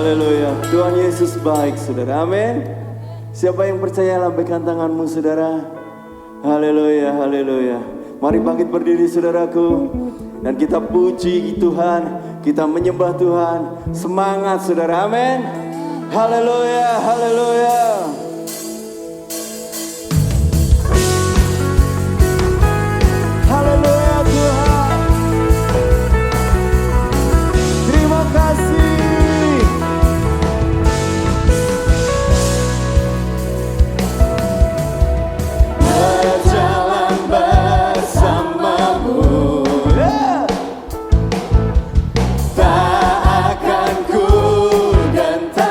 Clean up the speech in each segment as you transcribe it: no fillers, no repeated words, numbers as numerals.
Haleluya. Tuhan Yesus baik, saudara. Amin. Siapa yang percaya, lambaikan tanganmu, saudara. Haleluya, haleluya. Mari bangkit berdiri, saudaraku. Dan kita puji Tuhan, kita menyembah Tuhan. Semangat, saudara. Amin. Haleluya, haleluya. Haleluya Tuhan. Terima kasih. Berjalan bersamamu, tak akan ku gentar.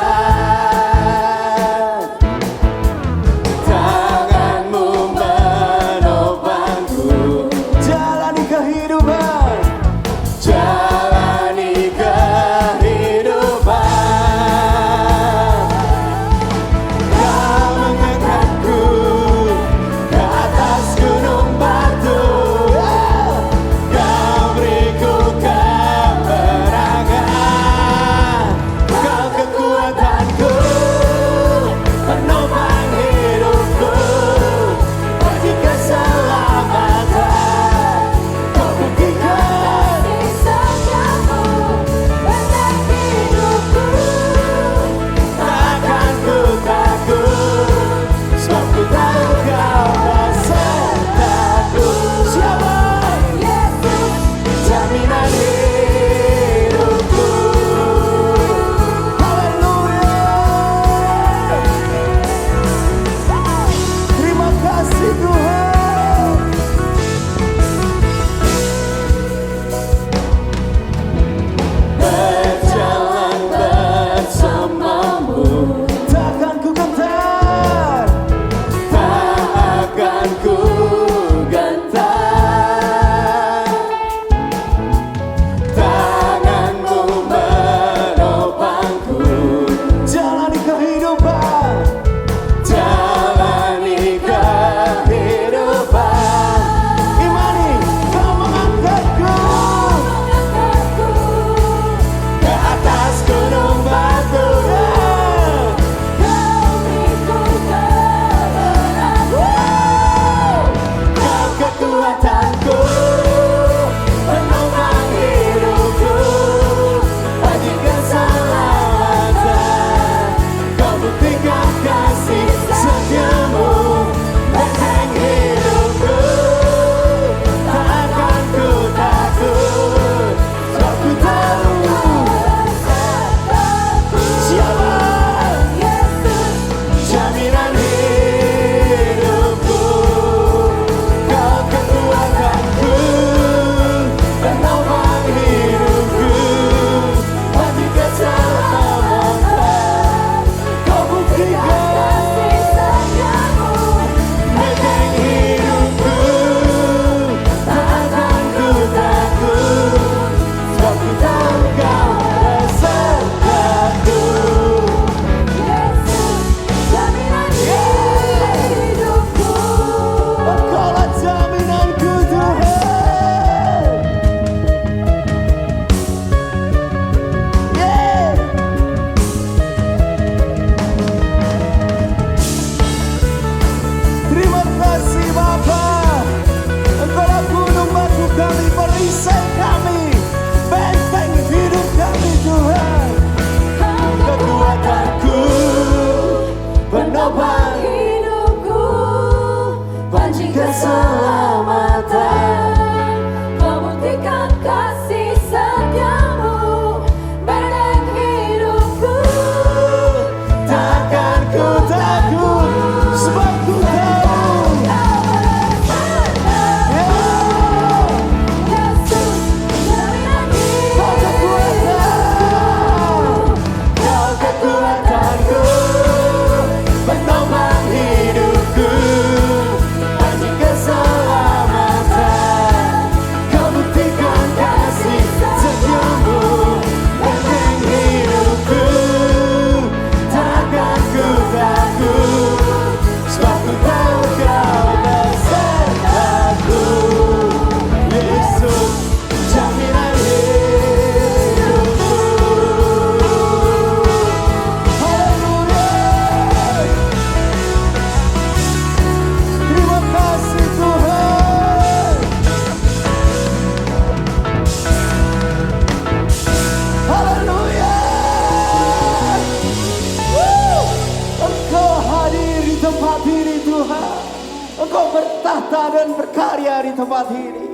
Engkau bertahta dan berkarya di tempat ini.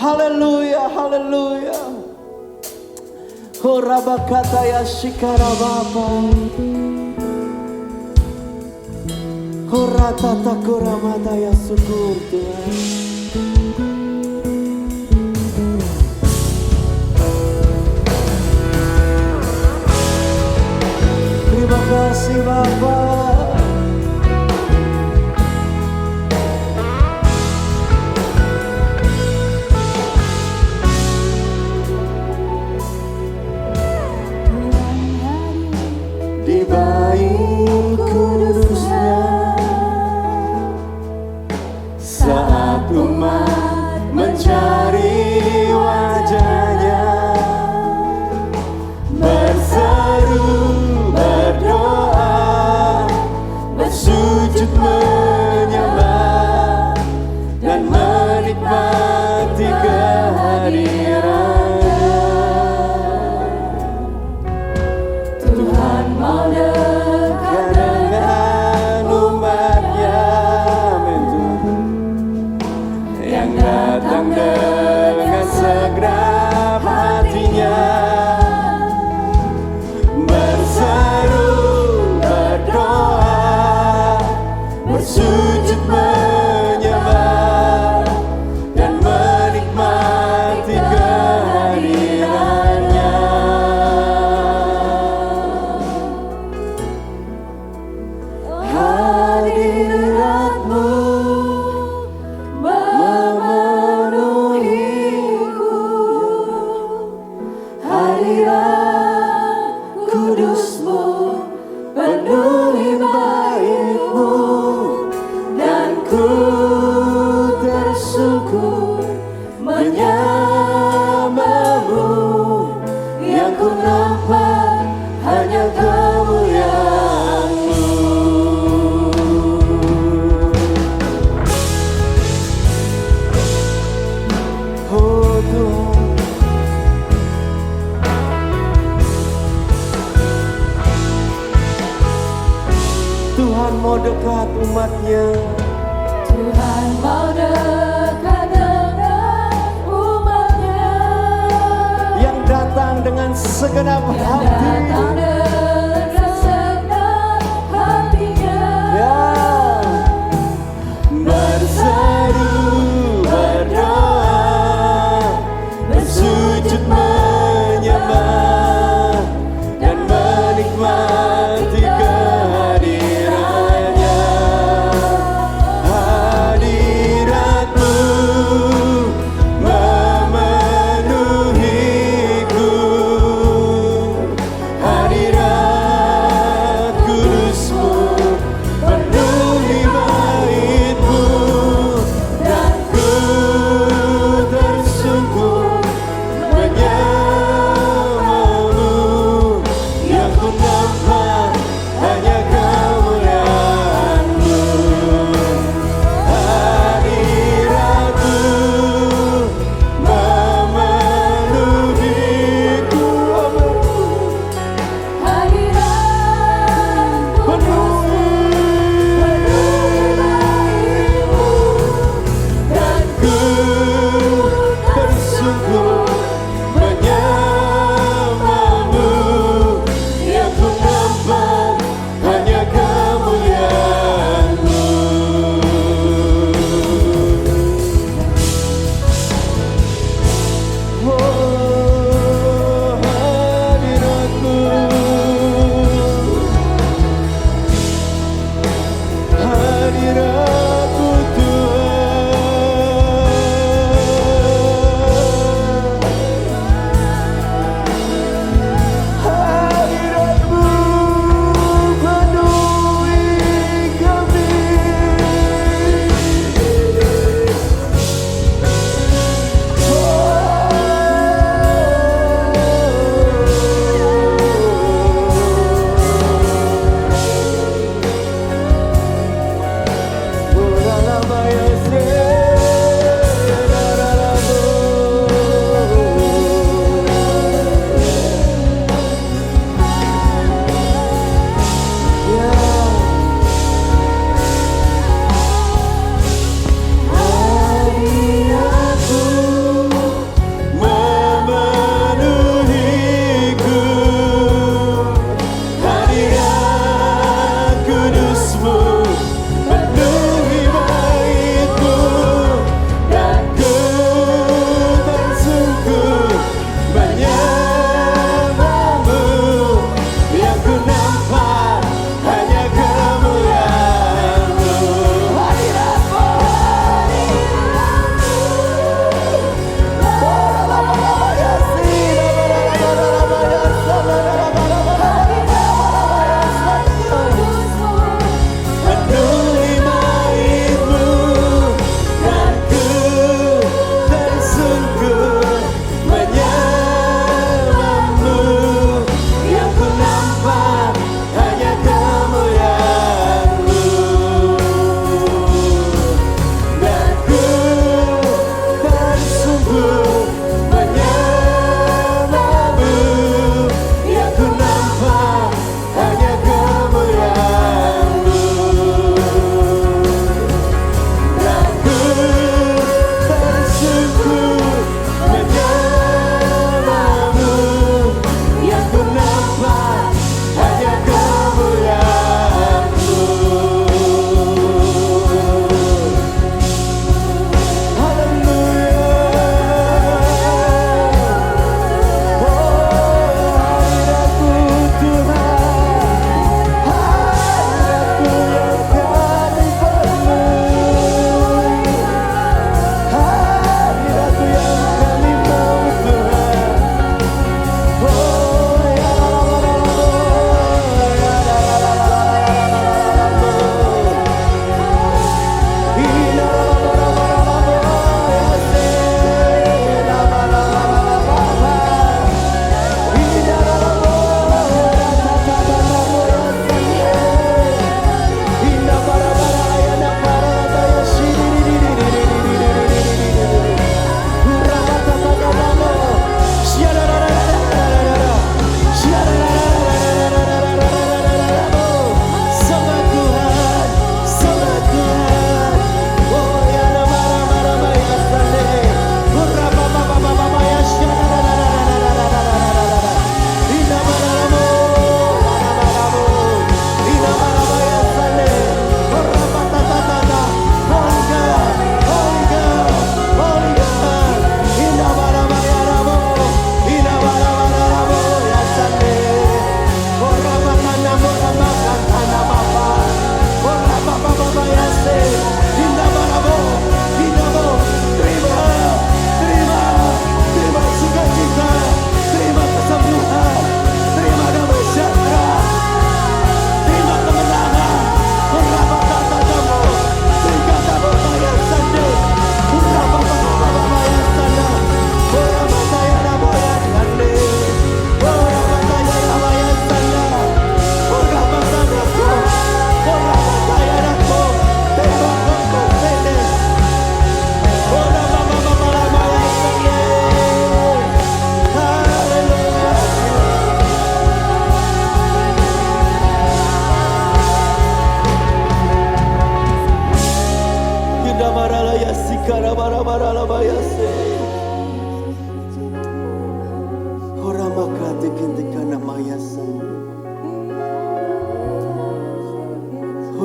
Haleluya, haleluya. Horabakata ya shikarababa. Horatata koramata ya syukur Tuhan. Terima kasih Bapak. Di bait kudusnya, saat umat mencari wajahnya, berseru, berdoa, bersujud menyembah, dan menikmati kehadirannya. Tuhan mau dekat dengan umatnya, amin Tuhan, yang datang dengan segenap hatinya, berseru, berdoa, bersujud menyembah, dan menikmati kehadirannya. Hadirat-Mu memenuhiku, hadirat kudus-Mu penuhi bait-Mu, dan ku tersungkur menyembah-Mu. Yang ku nampak hanya kemuliaan-Mu. Oh Tuhan, Tuhan mau dekat umatnya. Tuhan mau dekat dengan umatnya, Yang datang dengan segenap yang hati. datang dengan segenap hatinya. Ya, berseru, berdoa, bersujud menyembah, dan menikmati kehadirannya. Hadirat-Mu memenuhiku, hadirat kudus-Mu penuhi bait-Mu, dan ku tersungkur menyembah-Mu. Yang ku nampak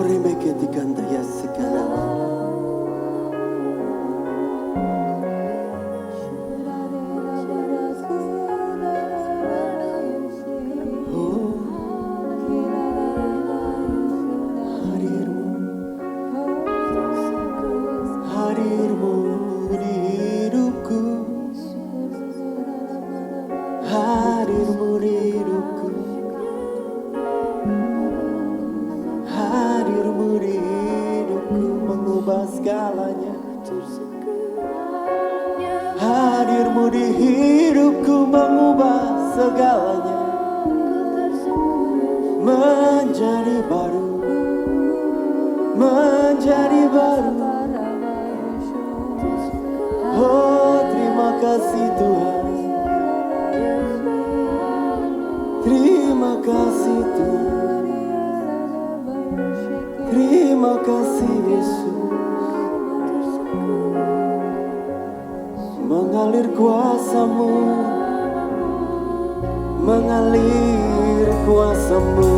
remeketi kantaya sekarang. Hadirmu di hidupku, hadirmu di hidupku, hadirmu di hidupku mengubah segalanya. Hadirmu di hidupku mengubah segalanya menjadi baru, menjadi baru. Oh, terima kasih Tuhan. Terima kasih Tuhan. Terima kasih Yesus. Mengalir kuasa-Mu, mengalir kuasa-Mu,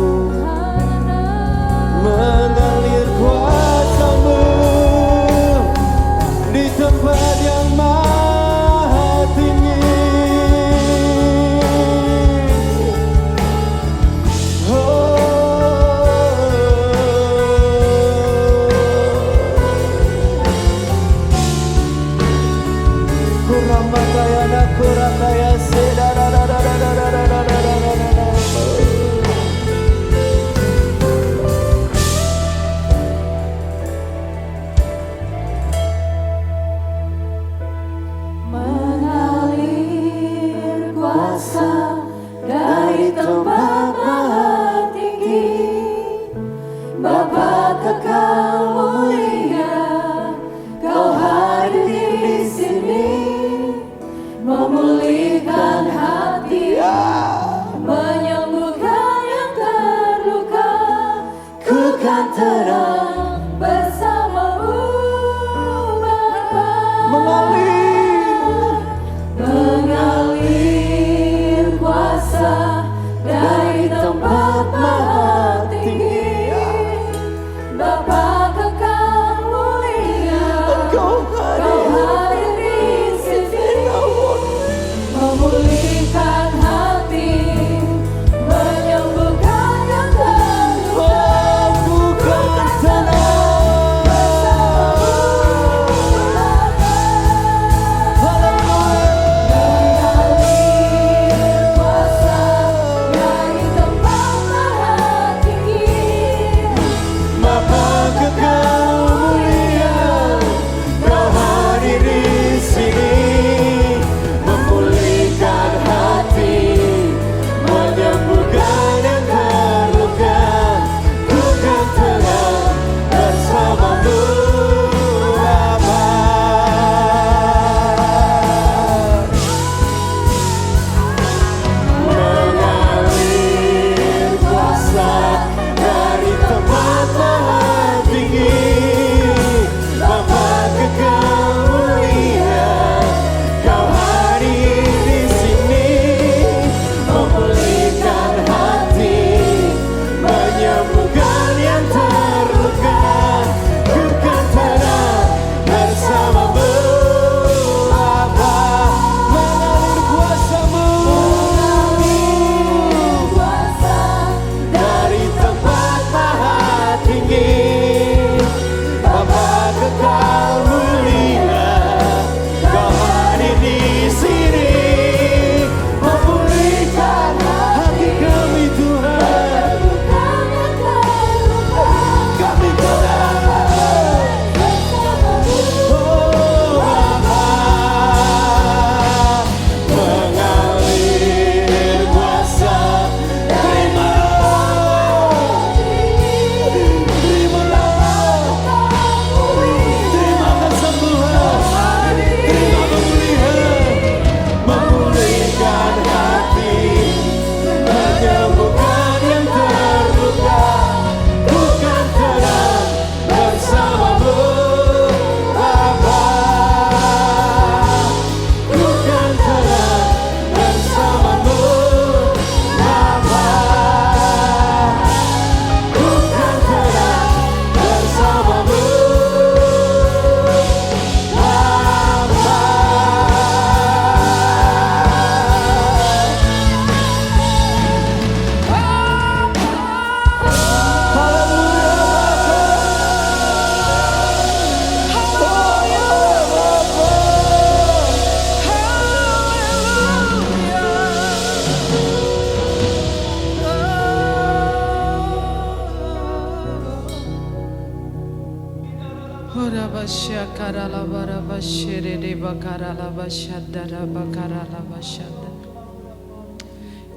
mengalir kuasa-Mu di tempat yang maha tinggi. Kuramataya na kurataya Mengalir kuasa dari tempat maha tinggi, Bapa kekal mulia, Kau hadir di sini, memulihkan hati, menyembuhkan yang terluka. Ku kan terang bersama-Mu, Bapa. Mengalir kuasa dari tempat maha tinggi, Bapa kekal mulia, Kau hadir di sini, memulihkan hati, menyembuhkan yang terluka. Ku kan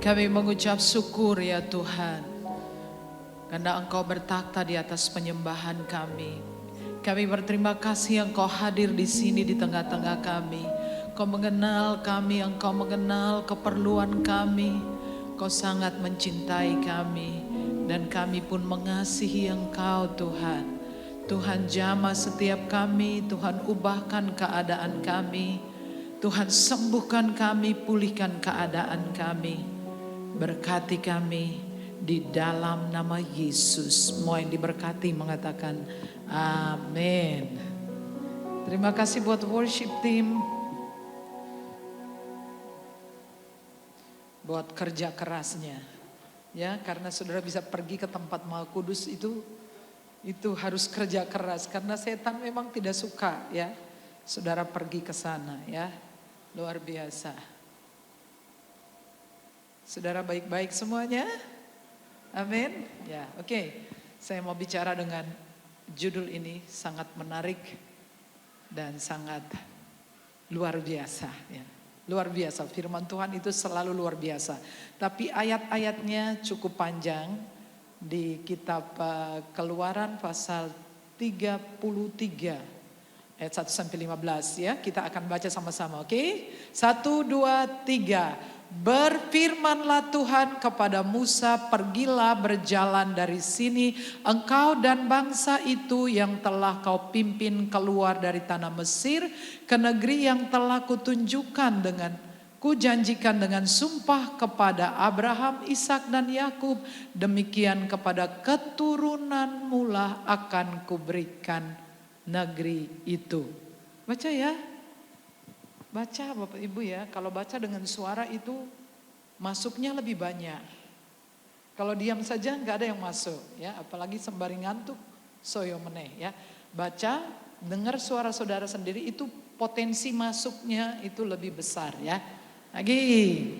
Kami mengucap syukur ya Tuhan, karena Engkau bertakhta di atas penyembahan kami. Kami berterima kasih Engkau hadir di sini di tengah-tengah kami. Engkau mengenal kami, Engkau mengenal keperluan kami. Engkau sangat mencintai kami dan kami pun mengasihi Engkau Tuhan. Tuhan jamah setiap kami, Tuhan ubahkan keadaan kami. Tuhan sembuhkan kami, pulihkan keadaan kami. Berkati kami di dalam nama Yesus. Semua yang diberkati mengatakan amin. Terima kasih buat worship team, buat kerja kerasnya. Ya, karena saudara bisa pergi ke tempat Maha Kudus itu harus kerja keras. Karena setan memang tidak suka ya saudara pergi ke sana ya. Luar biasa. Saudara baik-baik semuanya? Amin. Ya, oke. Saya mau bicara dengan judul ini sangat menarik dan sangat luar biasa ya. Luar biasa, firman Tuhan itu selalu luar biasa. Tapi ayat-ayatnya cukup panjang di kitab Keluaran pasal 33 ayat 1 sampai 15 ya. Kita akan baca sama-sama, oke? 1, 2, 3. Berfirmanlah Tuhan kepada Musa, pergilah berjalan dari sini, engkau dan bangsa itu yang telah kau pimpin keluar dari tanah Mesir ke negeri yang telah kutunjukkan kujanjikan dengan sumpah kepada Abraham, Ishak dan Yakub. Demikian kepada keturunanmu lah akan kuberikan negeri itu. Baca ya. Baca Bapak Ibu ya, kalau baca dengan suara itu masuknya lebih banyak. Kalau diam saja nggak ada yang masuk ya, apalagi sembari ngantuk soyo meneh ya. Baca, dengar suara saudara sendiri itu potensi masuknya itu lebih besar ya. Lagi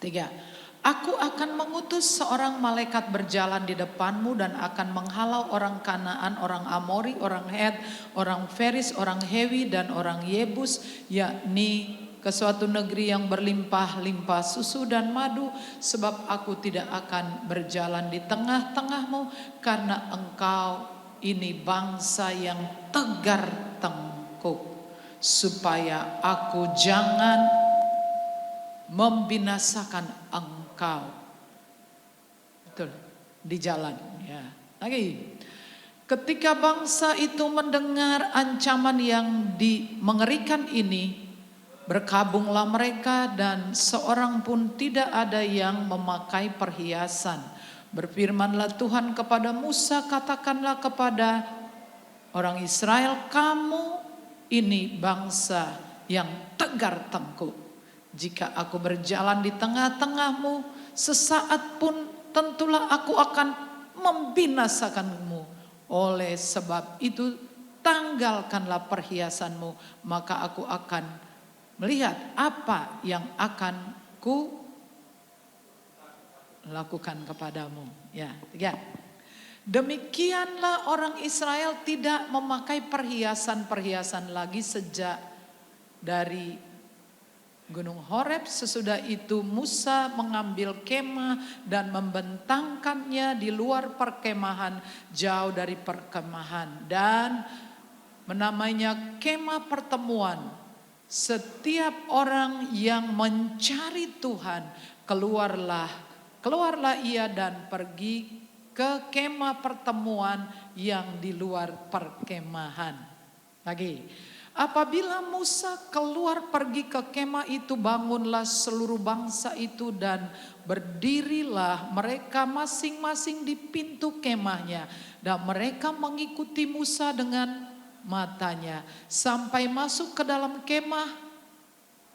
3. Aku akan mengutus seorang malaikat berjalan di depanmu dan akan menghalau orang Kanaan, orang Amori, orang Het, orang Feris, orang Hewi dan orang Yebus, yakni ke suatu negeri yang berlimpah-limpah susu dan madu, sebab aku tidak akan berjalan di tengah-tengahmu karena engkau ini bangsa yang tegar tengkuk, supaya aku jangan membinasakan engkau. Betul, di jalan ya. Lagi, ketika bangsa itu mendengar ancaman yang mengerikan ini, berkabunglah mereka dan seorang pun tidak ada yang memakai perhiasan. Berfirmanlah Tuhan kepada Musa, katakanlah kepada orang Israel, kamu ini bangsa yang tegar tengkuk. Jika aku berjalan di tengah-tengahmu, sesaat pun tentulah aku akan membinasakanmu. Oleh sebab itu tanggalkanlah perhiasanmu, maka aku akan melihat apa yang akan ku lakukan kepadamu. Ya, 3. Demikianlah orang Israel tidak memakai perhiasan-perhiasan lagi sejak dari Gunung Horeb. Sesudah itu Musa mengambil kemah dan membentangkannya di luar perkemahan, jauh dari perkemahan, dan menamainya kemah pertemuan. Setiap orang yang mencari Tuhan keluarlah ia dan pergi ke kemah pertemuan yang di luar perkemahan. Lagi, apabila Musa keluar pergi ke kemah itu, bangunlah seluruh bangsa itu dan berdirilah mereka masing-masing di pintu kemahnya. Dan mereka mengikuti Musa dengan matanya sampai masuk ke dalam kemah.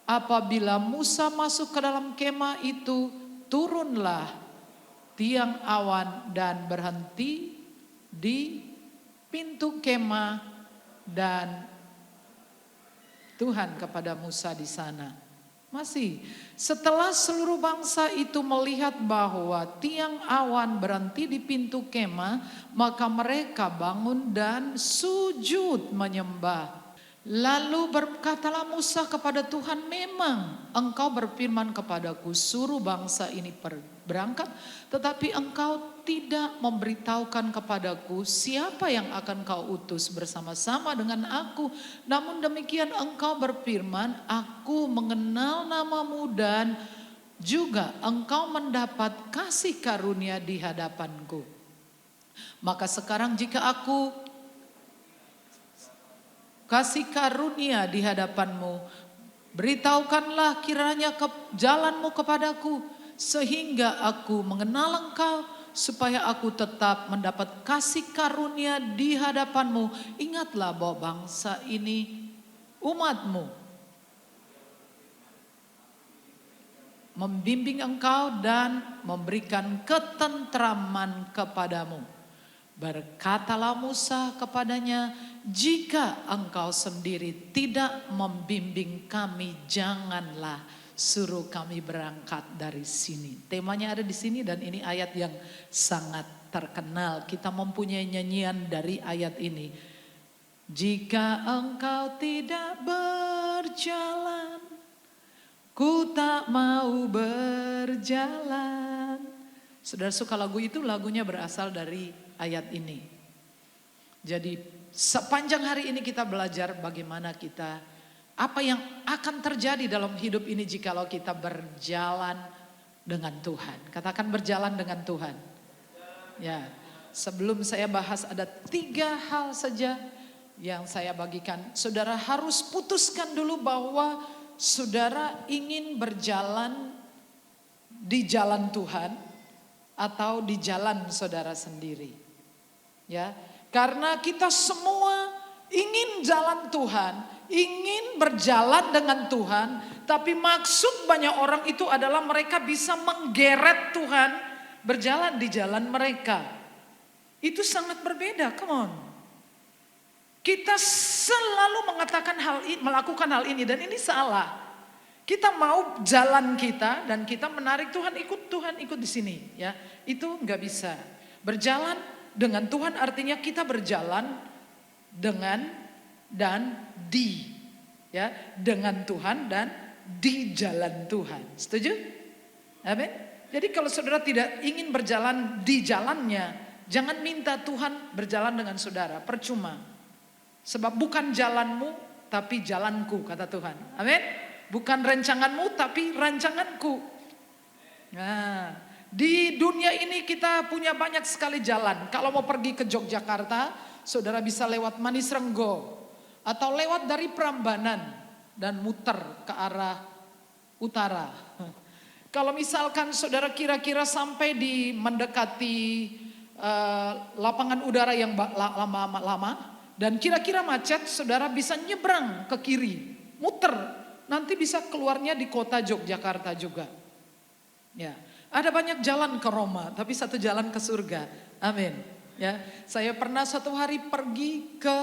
Apabila Musa masuk ke dalam kemah itu, turunlah tiang awan dan berhenti di pintu kemah, dan Tuhan kepada Musa di sana. Masih. Setelah seluruh bangsa itu melihat bahwa tiang awan berhenti di pintu kemah, maka mereka bangun dan sujud menyembah. Lalu berkatalah Musa kepada Tuhan, memang engkau berfirman kepadaku, suruh bangsa ini berangkat, tetapi engkau tidak memberitahukan kepadaku siapa yang akan kau utus bersama-sama dengan aku. Namun demikian engkau berfirman, aku mengenal namamu dan juga engkau mendapat kasih karunia di hadapanku. Maka sekarang jika aku kasih karunia di hadapanmu, beritahukanlah kiranya jalanmu kepadaku, sehingga aku mengenal engkau, supaya aku tetap mendapat kasih karunia di hadapanmu. Ingatlah bahwa bangsa ini umatmu, membimbing engkau dan memberikan ketentraman kepadamu. Berkatalah Musa kepadanya, jika engkau sendiri tidak membimbing kami, janganlah suruh kami berangkat dari sini. Temanya ada di sini dan ini ayat yang sangat terkenal. Kita mempunyai nyanyian dari ayat ini. Jika engkau tidak berjalan, ku tak mau berjalan. Saudara suka lagu itu? Lagunya berasal dari ayat ini. Jadi sepanjang hari ini kita belajar bagaimana kita, apa yang akan terjadi dalam hidup ini jikalau kita berjalan dengan Tuhan. Katakan berjalan dengan Tuhan. Ya, sebelum saya bahas ada 3 hal saja yang saya bagikan. Saudara harus putuskan dulu bahwa saudara ingin berjalan di jalan Tuhan atau di jalan saudara sendiri. Ya, karena kita semua ingin jalan Tuhan, ingin berjalan dengan Tuhan, tapi maksud banyak orang itu adalah mereka bisa menggeret Tuhan berjalan di jalan mereka. Itu sangat berbeda, come on. Kita selalu mengatakan melakukan hal ini dan ini salah. Kita mau jalan kita dan kita menarik Tuhan ikut di sini, ya. Itu nggak bisa. Berjalan dengan Tuhan artinya kita berjalan dengan dan di, ya, dengan Tuhan dan di jalan Tuhan. Setuju? Amin. Jadi kalau saudara tidak ingin berjalan di jalannya, jangan minta Tuhan berjalan dengan saudara, percuma. Sebab bukan jalanmu tapi jalanku, kata Tuhan. Amin. Bukan rancanganmu tapi rancanganku. Nah, di dunia ini kita punya banyak sekali jalan. Kalau mau pergi ke Yogyakarta, saudara bisa lewat Manis Renggo atau lewat dari Prambanan dan muter ke arah utara. Kalau misalkan saudara kira-kira sampai di mendekati lapangan udara yang lama dan kira-kira macet, saudara bisa nyebrang ke kiri, muter. Nanti bisa keluarnya di kota Yogyakarta juga. Ya, ada banyak jalan ke Roma, tapi satu jalan ke surga. Amin. Ya, saya pernah satu hari pergi ke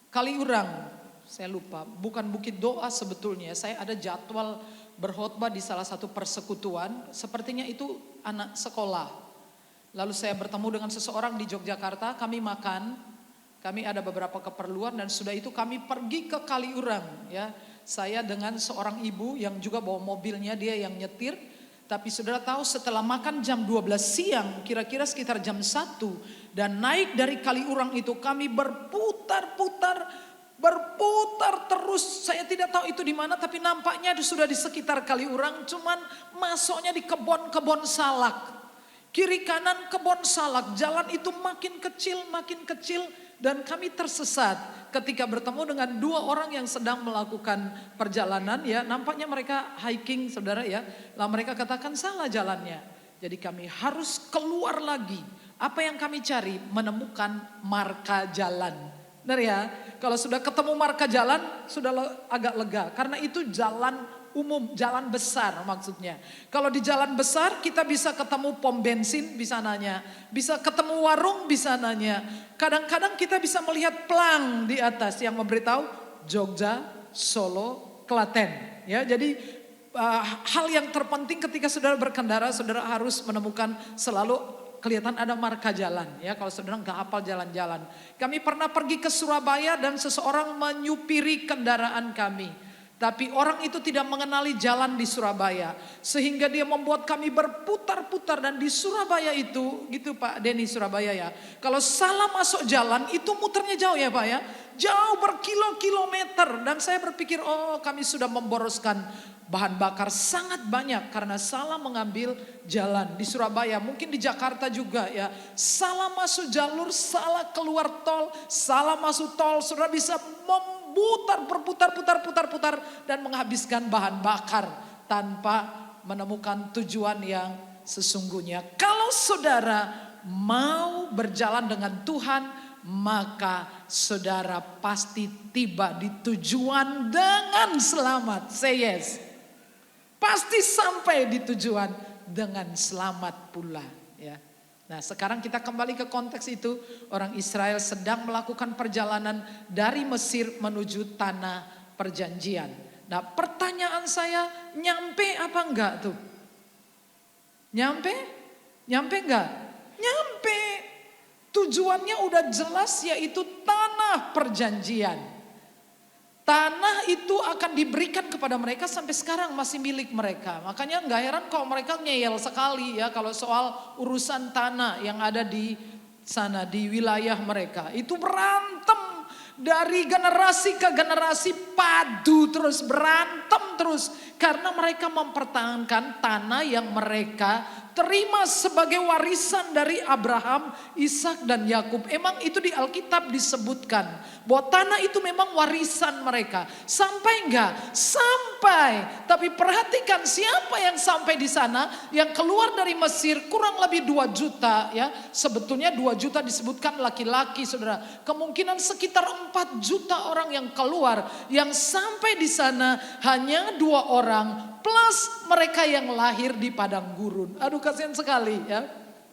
Kaliurang. Saya lupa, bukan Bukit Doa sebetulnya. Saya ada jadwal berkhotbah di salah satu persekutuan. Sepertinya itu anak sekolah. Lalu saya bertemu dengan seseorang di Yogyakarta, kami makan. Kami ada beberapa keperluan dan sudah itu kami pergi ke Kaliurang, ya. Saya dengan seorang ibu yang juga bawa mobilnya, dia yang nyetir. Tapi saudara tahu setelah makan jam 12 siang, kira-kira sekitar jam 1 dan naik dari Kaliurang itu kami berputar terus. Saya tidak tahu itu di mana, tapi nampaknya sudah di sekitar Kaliurang, cuman masuknya di kebun salak. Kiri kanan kebun salak, jalan itu makin kecil dan kami tersesat ketika bertemu dengan 2 orang yang sedang melakukan perjalanan, ya. Nampaknya mereka hiking, saudara, ya. Lalu mereka katakan salah jalannya. Jadi kami harus keluar lagi. Apa yang kami cari? Menemukan marka jalan. Benar ya? Kalau sudah ketemu marka jalan, sudah agak lega. Karena itu jalan umum, jalan besar maksudnya. Kalau di jalan besar kita bisa ketemu pom bensin, bisa nanya. Bisa ketemu warung, bisa nanya. Kadang-kadang kita bisa melihat plang di atas yang memberitahu Jogja, Solo, Klaten. Ya, jadi hal yang terpenting ketika saudara berkendara, saudara harus menemukan selalu kelihatan ada marka jalan. Ya, kalau saudara nggak hafal jalan-jalan. Kami pernah pergi ke Surabaya dan seseorang menyupiri kendaraan kami. Tapi orang itu tidak mengenali jalan di Surabaya. Sehingga dia membuat kami berputar-putar. Dan di Surabaya itu, gitu Pak Denny, Surabaya ya. Kalau salah masuk jalan itu muternya jauh ya Pak ya. Jauh berkilo-kilometer. Dan saya berpikir, oh kami sudah memboroskan bahan bakar sangat banyak. Karena salah mengambil jalan di Surabaya. Mungkin di Jakarta juga ya. Salah masuk jalur, salah keluar tol, salah masuk tol. Saudara bisa berputar dan menghabiskan bahan bakar tanpa menemukan tujuan yang sesungguhnya. Kalau saudara mau berjalan dengan Tuhan, maka saudara pasti tiba di tujuan dengan selamat. Say yes. Pasti sampai di tujuan dengan selamat pula, ya. Nah, sekarang kita kembali ke konteks itu. Orang Israel sedang melakukan perjalanan dari Mesir menuju tanah perjanjian. Nah, pertanyaan saya, nyampe apa enggak tuh? Nyampe? Nyampe enggak? Nyampe. Tujuannya udah jelas, yaitu tanah perjanjian. Tanah itu akan diberikan kepada mereka, sampai sekarang masih milik mereka. Makanya nggak heran kalau mereka ngeyel sekali ya kalau soal urusan tanah yang ada di sana, di wilayah mereka. Itu berantem dari generasi ke generasi, padu terus, berantem terus. Karena mereka mempertahankan tanah yang mereka terima sebagai warisan dari Abraham, Ishak dan Yakub. Emang itu di Alkitab disebutkan bahwa tanah itu memang warisan mereka. Sampai enggak? Sampai. Tapi perhatikan siapa yang sampai di sana, yang keluar dari Mesir kurang lebih 2 juta ya. Sebetulnya 2 juta disebutkan laki-laki, Saudara. Kemungkinan sekitar 4 juta orang yang keluar, yang sampai di sana hanya 2 orang plus mereka yang lahir di padang gurun. Aduh, kasihan sekali ya.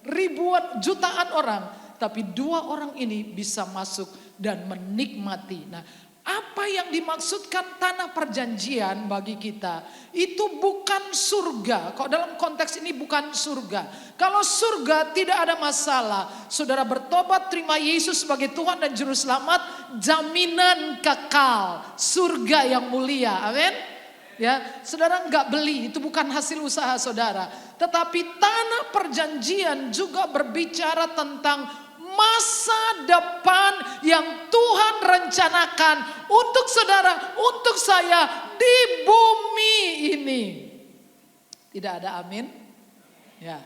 Ribuan, jutaan orang. Tapi 2 orang ini bisa masuk dan menikmati. Nah, apa yang dimaksudkan tanah perjanjian bagi kita? Itu bukan surga. Kok dalam konteks ini bukan surga. Kalau surga tidak ada masalah. Saudara bertobat, terima Yesus sebagai Tuhan dan Juru Selamat. Jaminan kekal. Surga yang mulia. Amin. Ya, saudara nggak beli, itu bukan hasil usaha saudara. Tetapi tanah perjanjian juga berbicara tentang masa depan yang Tuhan rencanakan untuk saudara, untuk saya di bumi ini. Tidak ada amin? Ya.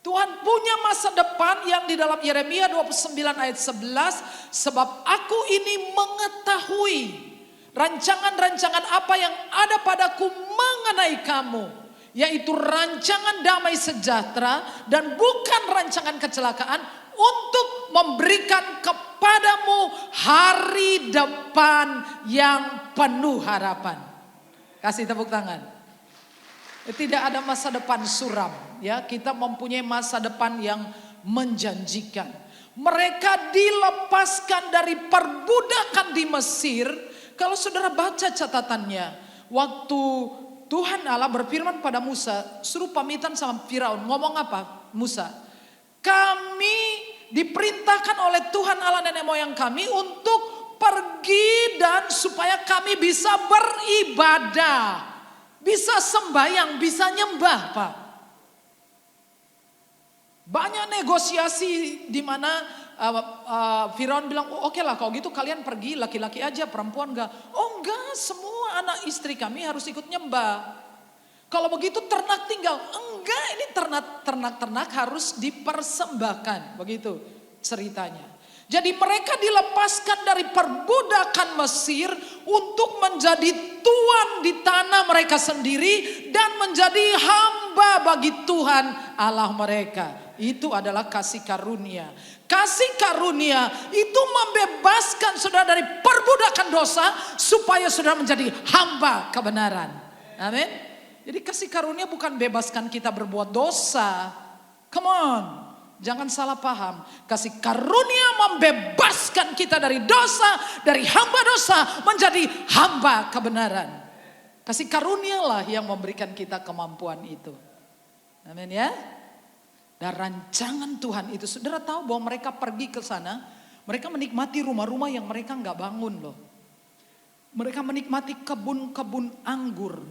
Tuhan punya masa depan yang di dalam Yeremia 29 ayat 11, sebab aku ini mengetahui rancangan-rancangan apa yang ada padaku mengenai kamu, yaitu rancangan damai sejahtera dan bukan rancangan kecelakaan, untuk memberikan kepadamu hari depan yang penuh harapan. Kasih tepuk tangan. Tidak ada masa depan suram, ya. Kita mempunyai masa depan yang menjanjikan. Mereka dilepaskan dari perbudakan di Mesir. Kalau saudara baca catatannya, waktu Tuhan Allah berfirman pada Musa, suruh pamitan sama Firaun. Ngomong apa Musa? Kami diperintahkan oleh Tuhan Allah nenek moyang kami untuk pergi dan supaya kami bisa beribadah, bisa sembahyang, bisa nyembah, Pak. Banyak negosiasi di mana Firaun bilang, oh, oke lah kalau gitu kalian pergi, laki-laki aja, perempuan enggak. Oh enggak, semua anak istri kami harus ikut nyembah. Kalau begitu ternak tinggal. Enggak, ini ternak harus dipersembahkan. Begitu ceritanya. Jadi mereka dilepaskan dari perbudakan Mesir untuk menjadi tuan di tanah mereka sendiri dan menjadi hamba bagi Tuhan Allah mereka. Itu adalah kasih karunia. Kasih karunia itu membebaskan saudara dari perbudakan dosa supaya saudara menjadi hamba kebenaran. Amin. Jadi kasih karunia bukan bebaskan kita berbuat dosa. Come on. Jangan salah paham. Kasih karunia membebaskan kita dari dosa, dari hamba dosa menjadi hamba kebenaran. Kasih karunialah yang memberikan kita kemampuan itu. Amin ya. Dan rancangan Tuhan itu, saudara tahu bahwa mereka pergi ke sana, mereka menikmati rumah-rumah yang mereka nggak bangun loh. Mereka menikmati kebun-kebun anggur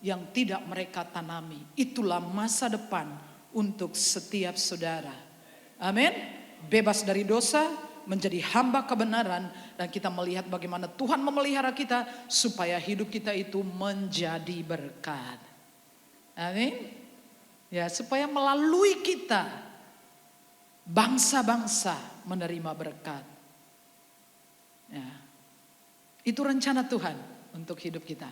yang tidak mereka tanami. Itulah masa depan untuk setiap saudara. Amin. Bebas dari dosa, menjadi hamba kebenaran, dan kita melihat bagaimana Tuhan memelihara kita supaya hidup kita itu menjadi berkat. Amin. Ya, supaya melalui kita bangsa-bangsa menerima berkat. Ya. Itu rencana Tuhan untuk hidup kita.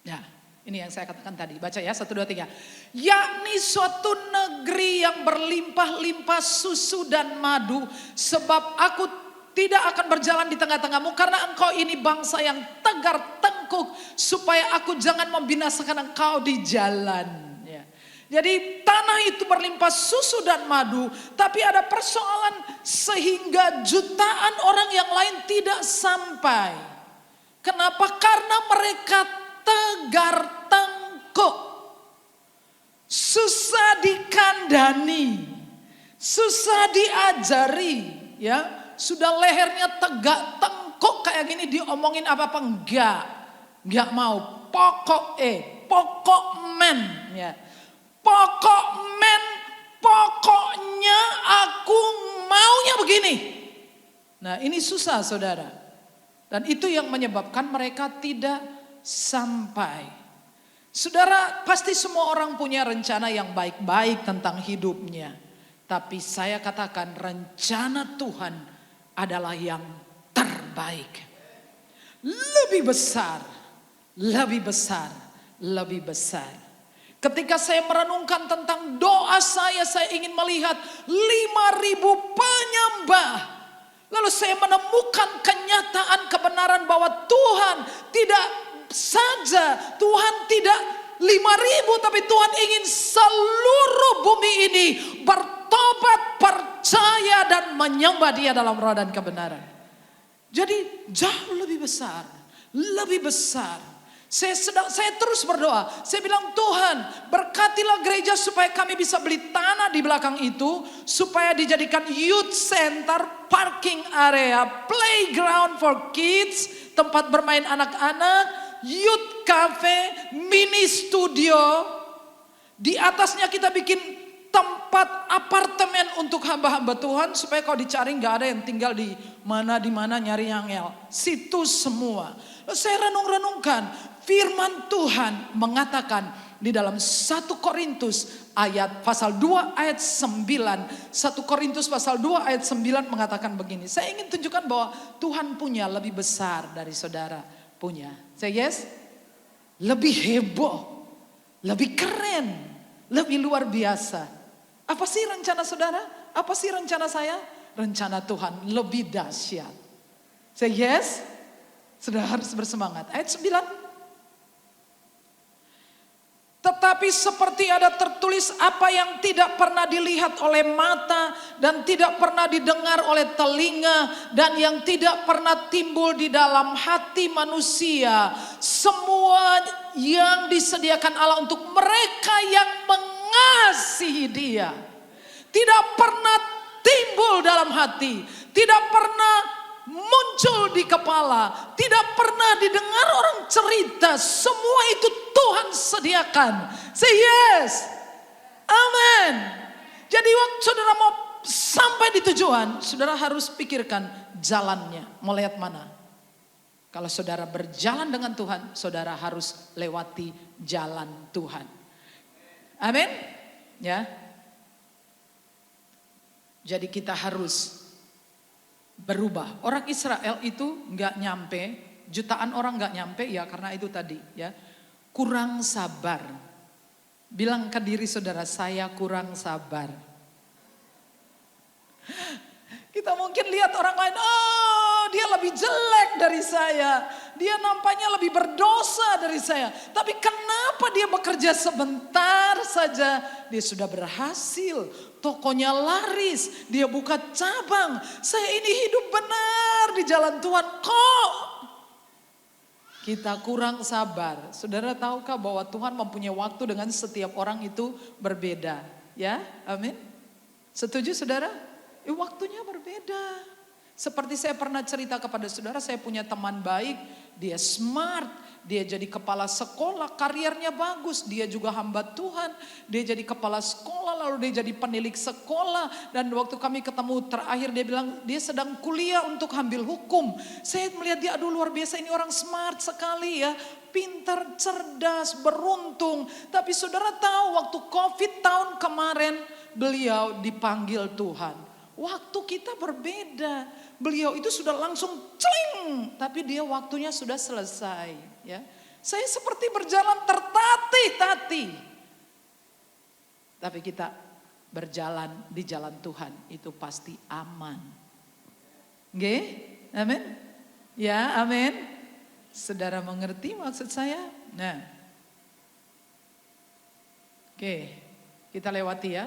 Ya, ini yang saya katakan tadi. Baca ya, 1, 2, 3. Yakni suatu negeri yang berlimpah-limpah susu dan madu. Sebab aku tidak akan berjalan di tengah-tengahmu. Karena engkau ini bangsa yang tegar tengkuk. Supaya aku jangan membinasakan engkau di jalan. Ya. Jadi tanah itu berlimpah susu dan madu. Tapi ada persoalan sehingga jutaan orang yang lain tidak sampai. Kenapa? Karena mereka tegar tengkuk, susah dikandani, susah diajari, ya sudah lehernya tegak tengkuk kayak gini, diomongin apa-apa enggak mau, pokok men, ya pokok men, pokoknya aku maunya begini. Nah ini susah saudara, dan itu yang menyebabkan mereka tidak sampai. Saudara, pasti semua orang punya rencana yang baik-baik tentang hidupnya. Tapi saya katakan rencana Tuhan adalah yang terbaik. Lebih besar, lebih besar, lebih besar. Ketika saya merenungkan tentang doa saya ingin melihat 5.000 penyembah. Lalu saya menemukan kenyataan kebenaran bahwa Tuhan tidak saja, Tuhan tidak 5.000, tapi Tuhan ingin seluruh bumi ini bertobat, percaya dan menyembah Dia dalam roh dan kebenaran. Jadi jauh lebih besar, lebih besar. Saya terus berdoa. Saya bilang, Tuhan berkatilah gereja supaya kami bisa beli tanah di belakang itu, supaya dijadikan youth center, parking area, playground for kids, tempat bermain anak-anak, youth cafe, mini studio. Di atasnya kita bikin tempat apartemen untuk hamba-hamba Tuhan, supaya kalau dicari nggak ada yang tinggal di mana nyari yang situ semua. Lalu saya renung-renungkan firman Tuhan mengatakan di dalam 1 Korintus pasal 2 ayat 9. 1 Korintus pasal 2 ayat 9 mengatakan begini. Saya ingin tunjukkan bahwa Tuhan punya lebih besar dari saudara punya. Say yes. Lebih heboh, lebih keren, lebih luar biasa. Apa sih rencana saudara? Apa sih rencana saya? Rencana Tuhan lebih dahsyat. Say yes. Saudara harus bersemangat. Ayat 9. Tetapi seperti ada tertulis, apa yang tidak pernah dilihat oleh mata dan tidak pernah didengar oleh telinga dan yang tidak pernah timbul di dalam hati manusia, semua yang disediakan Allah untuk mereka yang mengasihi Dia. Tidak pernah timbul dalam hati, tidak pernah muncul di kepala, tidak pernah didengar orang cerita, semua itu Tuhan sediakan. Say yes. Amin. Jadi waktu saudara mau sampai di tujuan, saudara harus pikirkan jalannya, mau lihat mana. Kalau saudara berjalan dengan Tuhan, saudara harus lewati jalan Tuhan. Amin. Ya. Jadi kita harus berubah. Orang Israel itu nggak nyampe, jutaan orang nggak nyampe ya karena itu tadi ya, kurang sabar. Bilang ke diri saudara, saya kurang sabar. Kita mungkin lihat orang lain, oh dia lebih jelek dari saya, dia nampaknya lebih berdosa dari saya. Tapi kenapa dia bekerja sebentar saja, dia sudah berhasil, tokonya laris, dia buka cabang. Saya ini hidup benar di jalan Tuhan kok. kita kurang sabar. Saudara tahukah bahwa Tuhan mempunyai waktu dengan setiap orang itu berbeda? Ya, amin. Setuju saudara? Waktunya berbeda. Seperti saya pernah cerita kepada saudara, saya punya teman baik, dia smart, dia jadi kepala sekolah, karirnya bagus, dia juga hamba Tuhan, dia jadi kepala sekolah, lalu dia jadi penilik sekolah, dan waktu kami ketemu terakhir dia bilang dia sedang kuliah untuk ambil hukum. Saya melihat dia, aduh luar biasa, ini orang smart sekali ya, pintar, cerdas, beruntung. Tapi saudara tahu waktu COVID tahun kemarin beliau dipanggil Tuhan. Waktu kita berbeda. Beliau itu sudah langsung celing, tapi dia waktunya sudah selesai. Ya, saya seperti berjalan tertatih-tatih. Tapi kita berjalan di jalan Tuhan itu pasti aman. Oke, amin. Ya, amin. Saudara mengerti maksud saya? Nah, oke, kita lewati ya.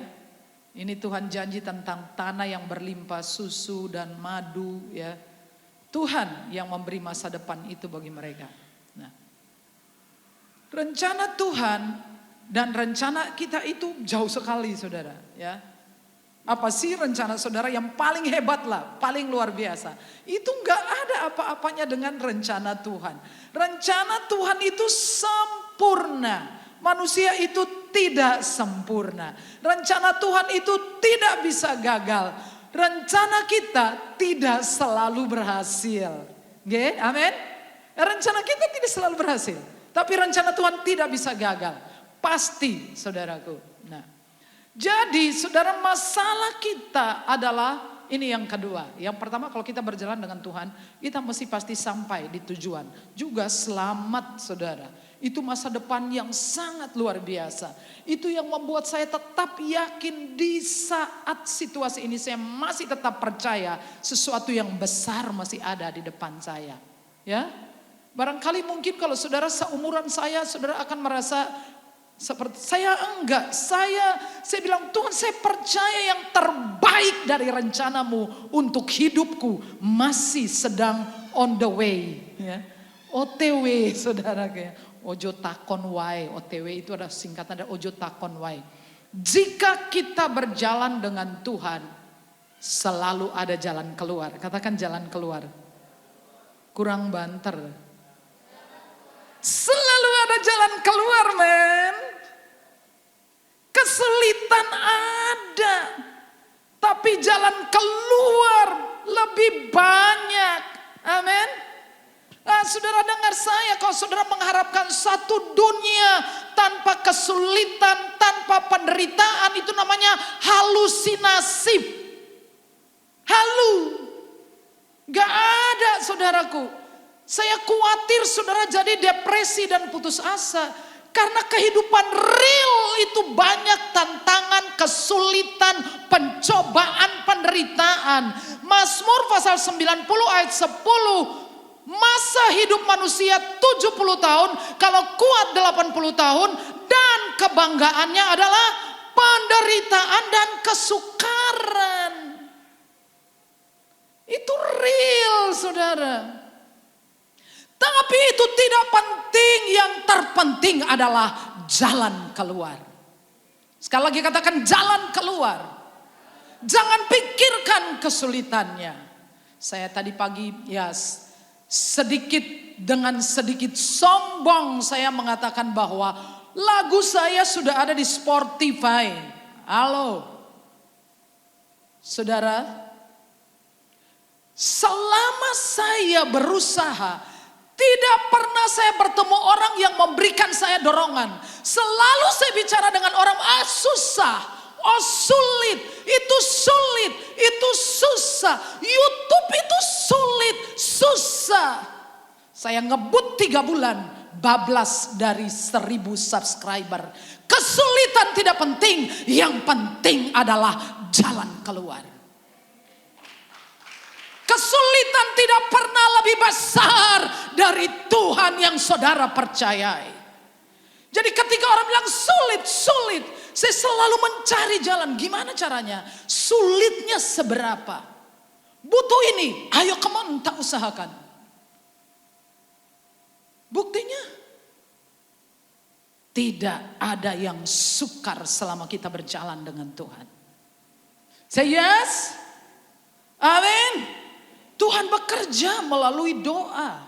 Ini Tuhan janji tentang tanah yang berlimpah susu dan madu ya. Tuhan yang memberi masa depan itu bagi mereka. Nah, rencana Tuhan dan rencana kita itu jauh sekali saudara ya. Apa sih rencana saudara yang paling hebat lah, paling luar biasa? Itu enggak ada apa-apanya dengan rencana Tuhan. Rencana Tuhan itu sempurna. Manusia itu tidak sempurna. Rencana Tuhan itu tidak bisa gagal. Rencana kita tidak selalu berhasil. Oke, amin. Rencana kita tidak selalu berhasil. Tapi rencana Tuhan tidak bisa gagal. Pasti, saudaraku. Nah, jadi saudara, masalah kita adalah ini yang kedua. Yang pertama, kalau kita berjalan dengan Tuhan, kita mesti pasti sampai di tujuan. Juga selamat, saudara. Itu masa depan yang sangat luar biasa. Itu yang membuat saya tetap yakin di saat situasi ini saya masih tetap percaya sesuatu yang besar masih ada di depan saya. Ya, barangkali mungkin kalau saudara seumuran saya, saudara akan merasa seperti saya enggak. Saya bilang Tuhan, saya percaya yang terbaik dari rencanamu untuk hidupku masih sedang on the way. Ya, OTW saudara kayak. Ojo takon wae, OTW itu ada singkatan dari ojo takon wae. Jika kita berjalan dengan Tuhan, selalu ada jalan keluar. Katakan jalan keluar. Kurang banter. Selalu ada jalan keluar, men. Kesulitan ada, tapi jalan keluar lebih banyak. Amin. Nah, saudara dengar saya, kalau saudara mengharapkan satu dunia tanpa kesulitan, tanpa penderitaan, itu namanya halusinasi. Halu. Gak ada saudaraku. Saya khawatir saudara jadi depresi dan putus asa. Karena kehidupan real itu banyak tantangan, kesulitan, pencobaan, penderitaan. Mazmur pasal 90 ayat 10. Masa hidup manusia 70 tahun, kalau kuat 80 tahun, dan kebanggaannya adalah penderitaan dan kesukaran. Itu real saudara. Tapi itu tidak penting, yang terpenting adalah jalan keluar. Sekali lagi katakan jalan keluar. Jangan pikirkan kesulitannya. Saya tadi pagi dengan sedikit sombong saya mengatakan bahwa lagu saya sudah ada di Spotify. Halo. Saudara, selama saya berusaha, tidak pernah saya bertemu orang yang memberikan saya dorongan. Selalu saya bicara dengan orang, susah. Oh sulit, itu susah. YouTube itu sulit, susah. Saya ngebut 3 bulan, bablas dari 1000 subscriber. Kesulitan tidak penting, yang penting adalah jalan keluar. Kesulitan tidak pernah lebih besar dari Tuhan yang saudara percayai. Jadi ketika orang bilang sulit, saya selalu mencari jalan. Gimana caranya? Sulitnya seberapa? Butuh ini, ayo come on, tak usahakan. Buktinya, tidak ada yang sukar selama kita berjalan dengan Tuhan. Say yes. Amin. Tuhan bekerja melalui doa.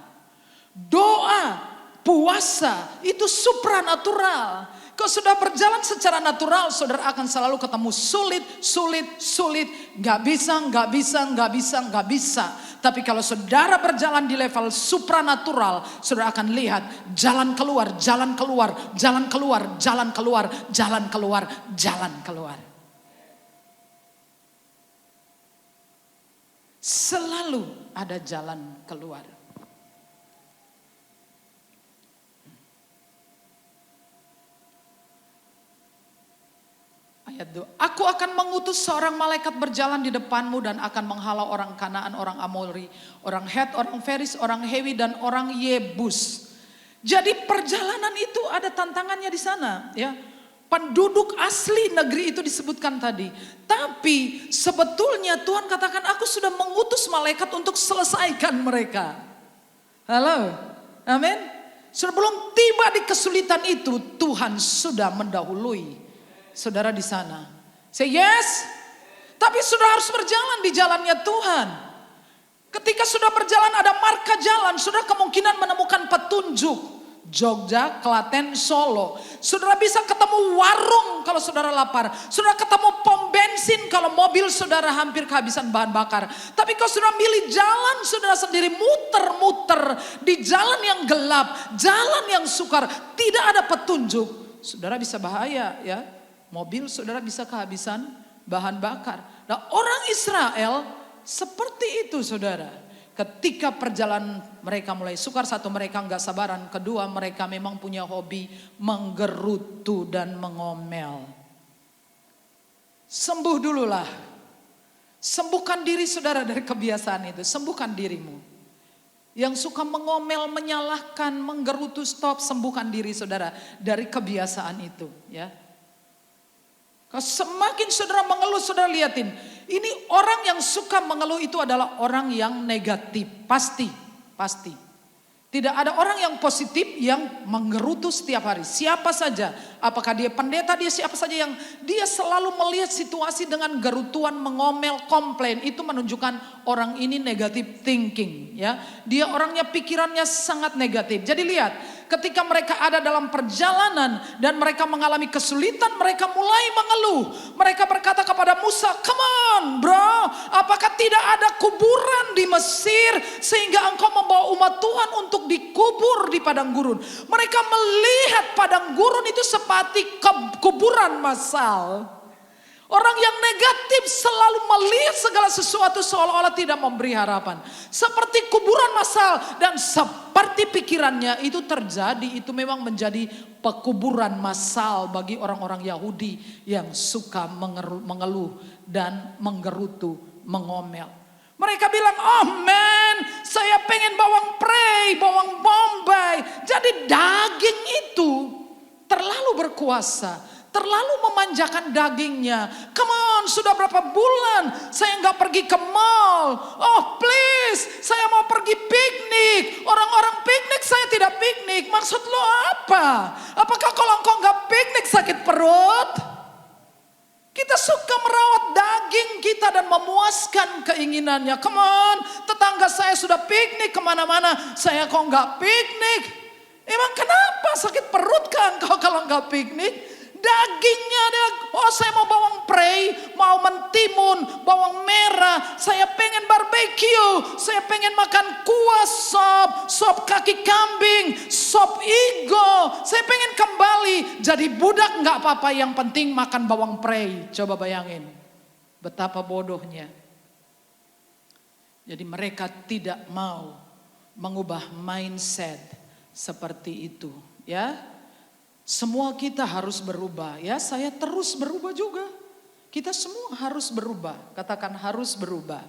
Doa, puasa itu supranatural. Kalau sudah berjalan secara natural, saudara akan selalu ketemu sulit. Gak bisa. Tapi kalau saudara berjalan di level supranatural, saudara akan lihat jalan keluar. Selalu ada jalan keluar. Ayat 2. Aku akan mengutus seorang malaikat berjalan di depanmu dan akan menghalau orang Kanaan, orang Amori, orang Het, orang Feris, orang Hewi dan orang Yebus. Jadi perjalanan itu ada tantangannya di sana, ya. Penduduk asli negeri itu disebutkan tadi. Tapi sebetulnya Tuhan katakan aku sudah mengutus malaikat untuk selesaikan mereka. Halo, amin. Sebelum tiba di kesulitan itu, Tuhan sudah mendahului saudara di sana. Say yes. Tapi sudah harus berjalan di jalannya Tuhan. Ketika sudah berjalan ada marka jalan, sudah kemungkinan menemukan petunjuk. Jogja, Klaten, Solo. Saudara bisa ketemu warung kalau saudara lapar. Saudara ketemu pom bensin kalau mobil saudara hampir kehabisan bahan bakar. Tapi kalau saudara milih jalan saudara sendiri muter-muter di jalan yang gelap, jalan yang sukar, tidak ada petunjuk. Saudara bisa bahaya, ya. Mobil saudara bisa kehabisan bahan bakar. Nah, orang Israel seperti itu, saudara. Ketika perjalanan mereka mulai sukar, satu mereka nggak sabaran, kedua mereka memang punya hobi menggerutu dan mengomel. Sembuh dululah, sembuhkan diri saudara dari kebiasaan itu, sembuhkan dirimu. Yang suka mengomel, menyalahkan, menggerutu, stop, sembuhkan diri saudara dari kebiasaan itu, ya. Kalau semakin saudara mengeluh, saudara lihatin. Ini orang yang suka mengeluh itu adalah orang yang negatif. Pasti. Tidak ada orang yang positif yang menggerutu setiap hari. Siapa saja. Apakah dia pendeta, dia siapa saja yang dia selalu melihat situasi dengan gerutuan, mengomel, komplain. Itu menunjukkan orang ini negatif thinking. Ya, dia orangnya pikirannya sangat negatif. Jadi lihat. Ketika mereka ada dalam perjalanan dan mereka mengalami kesulitan, mereka mulai mengeluh. Mereka berkata kepada Musa, "Come on, bro, apakah tidak ada kuburan di Mesir sehingga engkau membawa umat Tuhan untuk dikubur di padang gurun?" Mereka melihat padang gurun itu seperti kuburan massal. Orang yang negatif selalu melihat segala sesuatu seolah-olah tidak memberi harapan. Seperti kuburan massal dan seperti pikirannya itu terjadi. Itu memang menjadi pekuburan massal bagi orang-orang Yahudi yang suka mengeluh dan menggerutu, mengomel. Mereka bilang, "Oh man, saya pengen bawang prei, bawang bombay." Jadi daging itu terlalu berkuasa. Terlalu memanjakan dagingnya. Come on, sudah berapa bulan saya nggak pergi ke mall. Oh please, saya mau pergi piknik. Orang-orang piknik, saya tidak piknik. Maksud lo apa? Apakah kalau engkau nggak piknik sakit perut? Kita suka merawat daging kita dan memuaskan keinginannya. Come on, tetangga saya sudah piknik kemana-mana. Saya kok nggak piknik? Emang kenapa sakit perut kan engkau kalau nggak piknik? Dagingnya ada, oh saya mau bawang prei, mau mentimun, bawang merah, saya pengen barbeque, saya pengen makan kuah sop kaki kambing, sop igo, saya pengen kembali jadi budak nggak apa-apa, yang penting makan bawang prei. Coba bayangin, betapa bodohnya. Jadi mereka tidak mau mengubah mindset seperti itu, ya. Semua kita harus berubah, ya. Saya terus berubah juga. Kita semua harus berubah. Katakan harus berubah.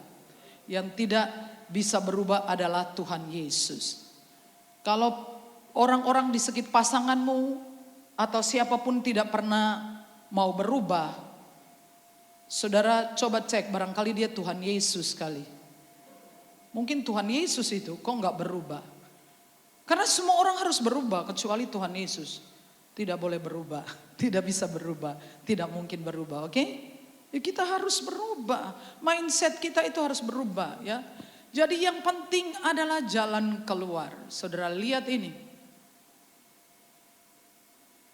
Yang tidak bisa berubah adalah Tuhan Yesus. Kalau orang-orang di sekitar pasanganmu atau siapapun tidak pernah mau berubah, saudara coba cek, barangkali dia Tuhan Yesus kali. Mungkin Tuhan Yesus itu kok nggak berubah. Karena semua orang harus berubah kecuali Tuhan Yesus. Tidak boleh berubah, tidak bisa berubah, tidak mungkin berubah, oke? Ya, kita harus berubah, mindset kita itu harus berubah ya. Jadi yang penting adalah jalan keluar. Saudara lihat ini.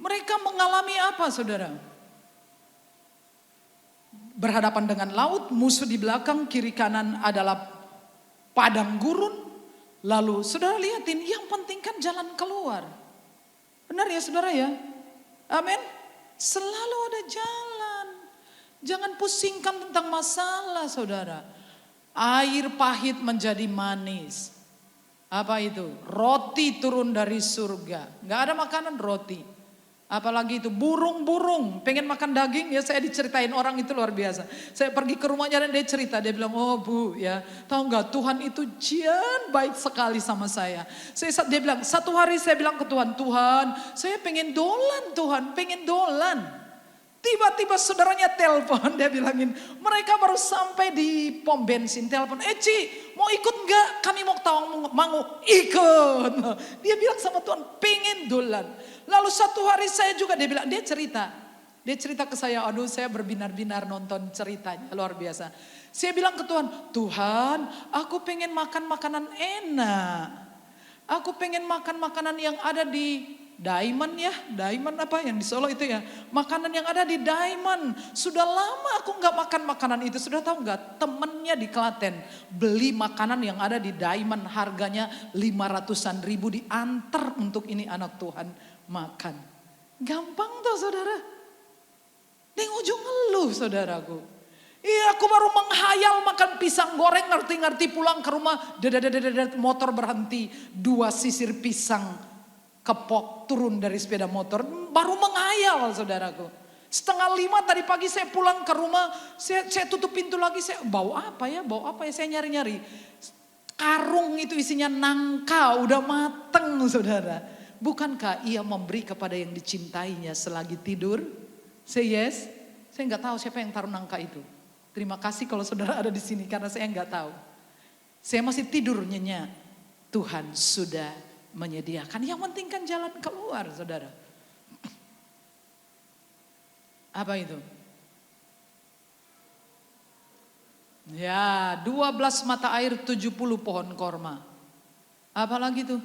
Mereka mengalami apa saudara? Berhadapan dengan laut, musuh di belakang, kiri kanan adalah padang gurun. Lalu saudara lihatin, yang penting kan jalan keluar. Benar ya saudara ya? Amin. Selalu ada jalan. Jangan pusingkan tentang masalah saudara. Air pahit menjadi manis. Apa itu? Roti turun dari surga. Gak ada makanan roti. Apalagi itu burung-burung pengen makan daging ya, saya diceritain orang itu luar biasa. Saya pergi ke rumahnya dan dia cerita, dia bilang, oh Bu ya, tahu nggak Tuhan itu baik sekali sama saya. Dia bilang satu hari saya bilang ke Tuhan, Tuhan saya pengen dolan Tuhan, pengen dolan. Tiba-tiba saudaranya telepon, dia bilangin mereka baru sampai di pom bensin, telepon, Ci mau ikut nggak? Kami mau Tawang Mangu, ikut. Dia bilang sama Tuhan pengen dolan. Lalu satu hari saya juga dia cerita ke saya, aduh saya berbinar-binar nonton ceritanya luar biasa. Saya bilang ke Tuhan, Tuhan aku pengen makan makanan enak. Aku pengen makan makanan yang ada di Diamond ya, Diamond apa yang di Solo itu ya, makanan yang ada di Diamond. Sudah lama aku nggak makan makanan itu. Sudah tahu nggak, temennya di Klaten beli makanan yang ada di Diamond, harganya 500-an ribu, diantar untuk ini anak Tuhan makan. Gampang tuh saudara. Di ujung ngeluh saudaraku. Iya, aku baru menghayal makan pisang goreng, ngerti-ngerti pulang ke rumah, motor berhenti, 2 sisir pisang kepok turun dari sepeda motor, baru menghayal saudaraku. 4:30 tadi pagi saya pulang ke rumah, saya tutup pintu lagi, saya bau apa ya, saya nyari-nyari. Karung itu isinya nangka, udah mateng saudara. Bukankah ia memberi kepada yang dicintainya selagi tidur? Say yes. Saya nggak tahu siapa yang taruh nangka itu. Terima kasih kalau saudara ada di sini karena saya nggak tahu. Saya masih tidur nyenyak. Tuhan sudah menyediakan. Yang penting kan jalan keluar saudara. Apa itu? Ya, 12 mata air, 70 pohon korma. Apalagi tuh?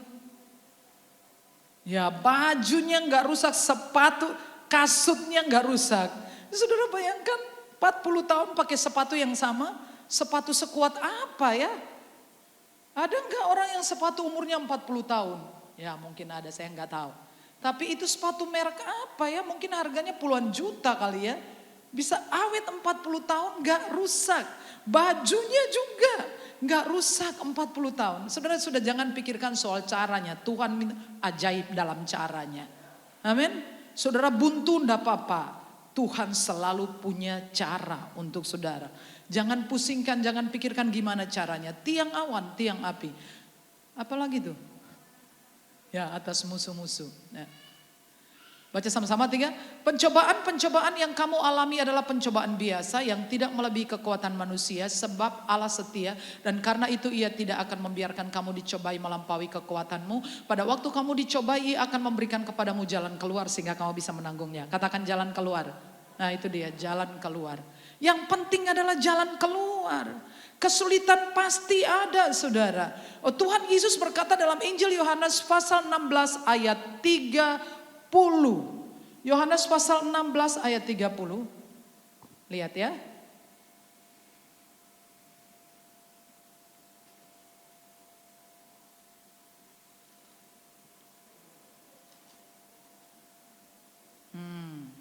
Ya, bajunya nggak rusak, sepatu, kasutnya nggak rusak. Saudara bayangkan 40 tahun pakai sepatu yang sama, sepatu sekuat apa ya? Ada nggak orang yang sepatu umurnya 40 tahun? Ya mungkin ada, saya nggak tahu. Tapi itu sepatu merek apa ya? Mungkin harganya puluhan juta kali ya. Bisa awet 40 tahun nggak rusak. Bajunya juga nggak rusak 40 tahun. Saudara sudah jangan pikirkan soal caranya. Tuhan ajaib dalam caranya. Amin. Saudara buntu enggak apa-apa. Tuhan selalu punya cara untuk saudara. Jangan pusingkan, jangan pikirkan gimana caranya. Tiang awan, tiang api. Apalagi tuh? Ya, atas musuh-musuh. Ya. Baca sama-sama 3. Pencobaan-pencobaan yang kamu alami adalah pencobaan biasa yang tidak melebihi kekuatan manusia, sebab Allah setia dan karena itu ia tidak akan membiarkan kamu dicobai melampaui kekuatanmu. Pada waktu kamu dicobai, ia akan memberikan kepadamu jalan keluar sehingga kamu bisa menanggungnya. Katakan jalan keluar. Nah itu dia, jalan keluar. Yang penting adalah jalan keluar. Kesulitan pasti ada saudara. Oh, Tuhan Yesus berkata dalam Injil Yohanes pasal 16 ayat 30. Yohanes pasal 16 ayat 30. Lihat ya. Hmm.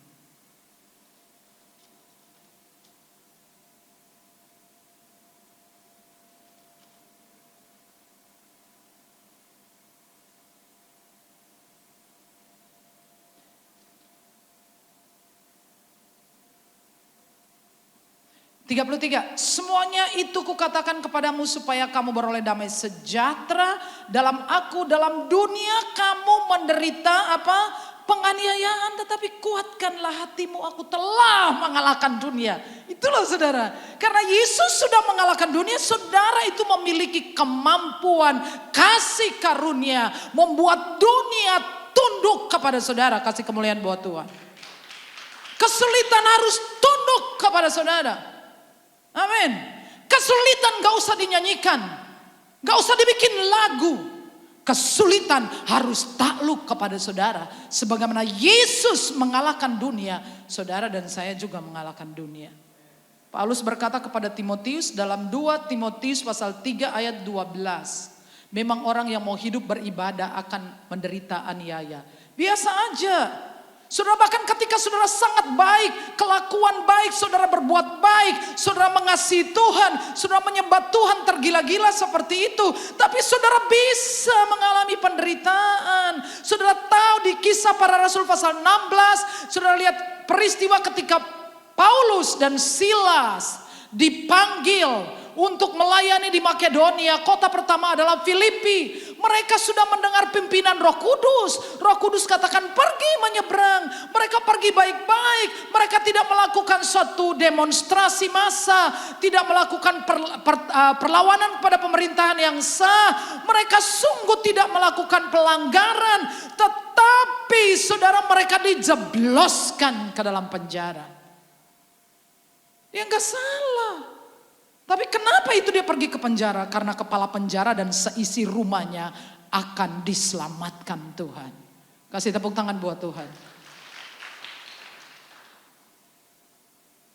33. Semuanya itu kukatakan kepadamu supaya kamu beroleh damai sejahtera dalam aku. Dalam dunia kamu menderita apa? Penganiayaan, tetapi kuatkanlah hatimu, aku telah mengalahkan dunia. Itulah saudara. Karena Yesus sudah mengalahkan dunia, saudara itu memiliki kemampuan, kasih karunia, membuat dunia tunduk kepada saudara. Kasih kemuliaan buat Tuhan. Kesulitan harus tunduk kepada saudara. Amin. Kesulitan gak usah dinyanyikan, gak usah dibikin lagu. Kesulitan harus takluk kepada saudara. Sebagaimana Yesus mengalahkan dunia, saudara dan saya juga mengalahkan dunia. Paulus berkata kepada Timotius dalam 2 Timotius pasal 3 ayat 12. Memang orang yang mau hidup beribadah akan menderita aniaya. Biasa aja. Saudara, bahkan ketika saudara sangat baik, kelakuan baik, saudara berbuat baik, saudara mengasihi Tuhan, saudara menyembah Tuhan tergila-gila seperti itu. Tapi saudara bisa mengalami penderitaan. Saudara tahu di Kisah Para Rasul pasal 16, saudara lihat peristiwa ketika Paulus dan Silas dipanggil untuk melayani di Makedonia. Kota pertama adalah Filipi. Mereka sudah mendengar pimpinan Roh Kudus. Roh Kudus katakan pergi menyeberang. Mereka pergi baik-baik. Mereka tidak melakukan suatu demonstrasi massa, tidak melakukan perlawanan kepada pemerintahan yang sah. Mereka sungguh tidak melakukan pelanggaran. Tetapi saudara, mereka dijebloskan ke dalam penjara. Ya enggak salah. Tapi kenapa itu dia pergi ke penjara? Karena kepala penjara dan seisi rumahnya akan diselamatkan Tuhan. Kasih tepuk tangan buat Tuhan.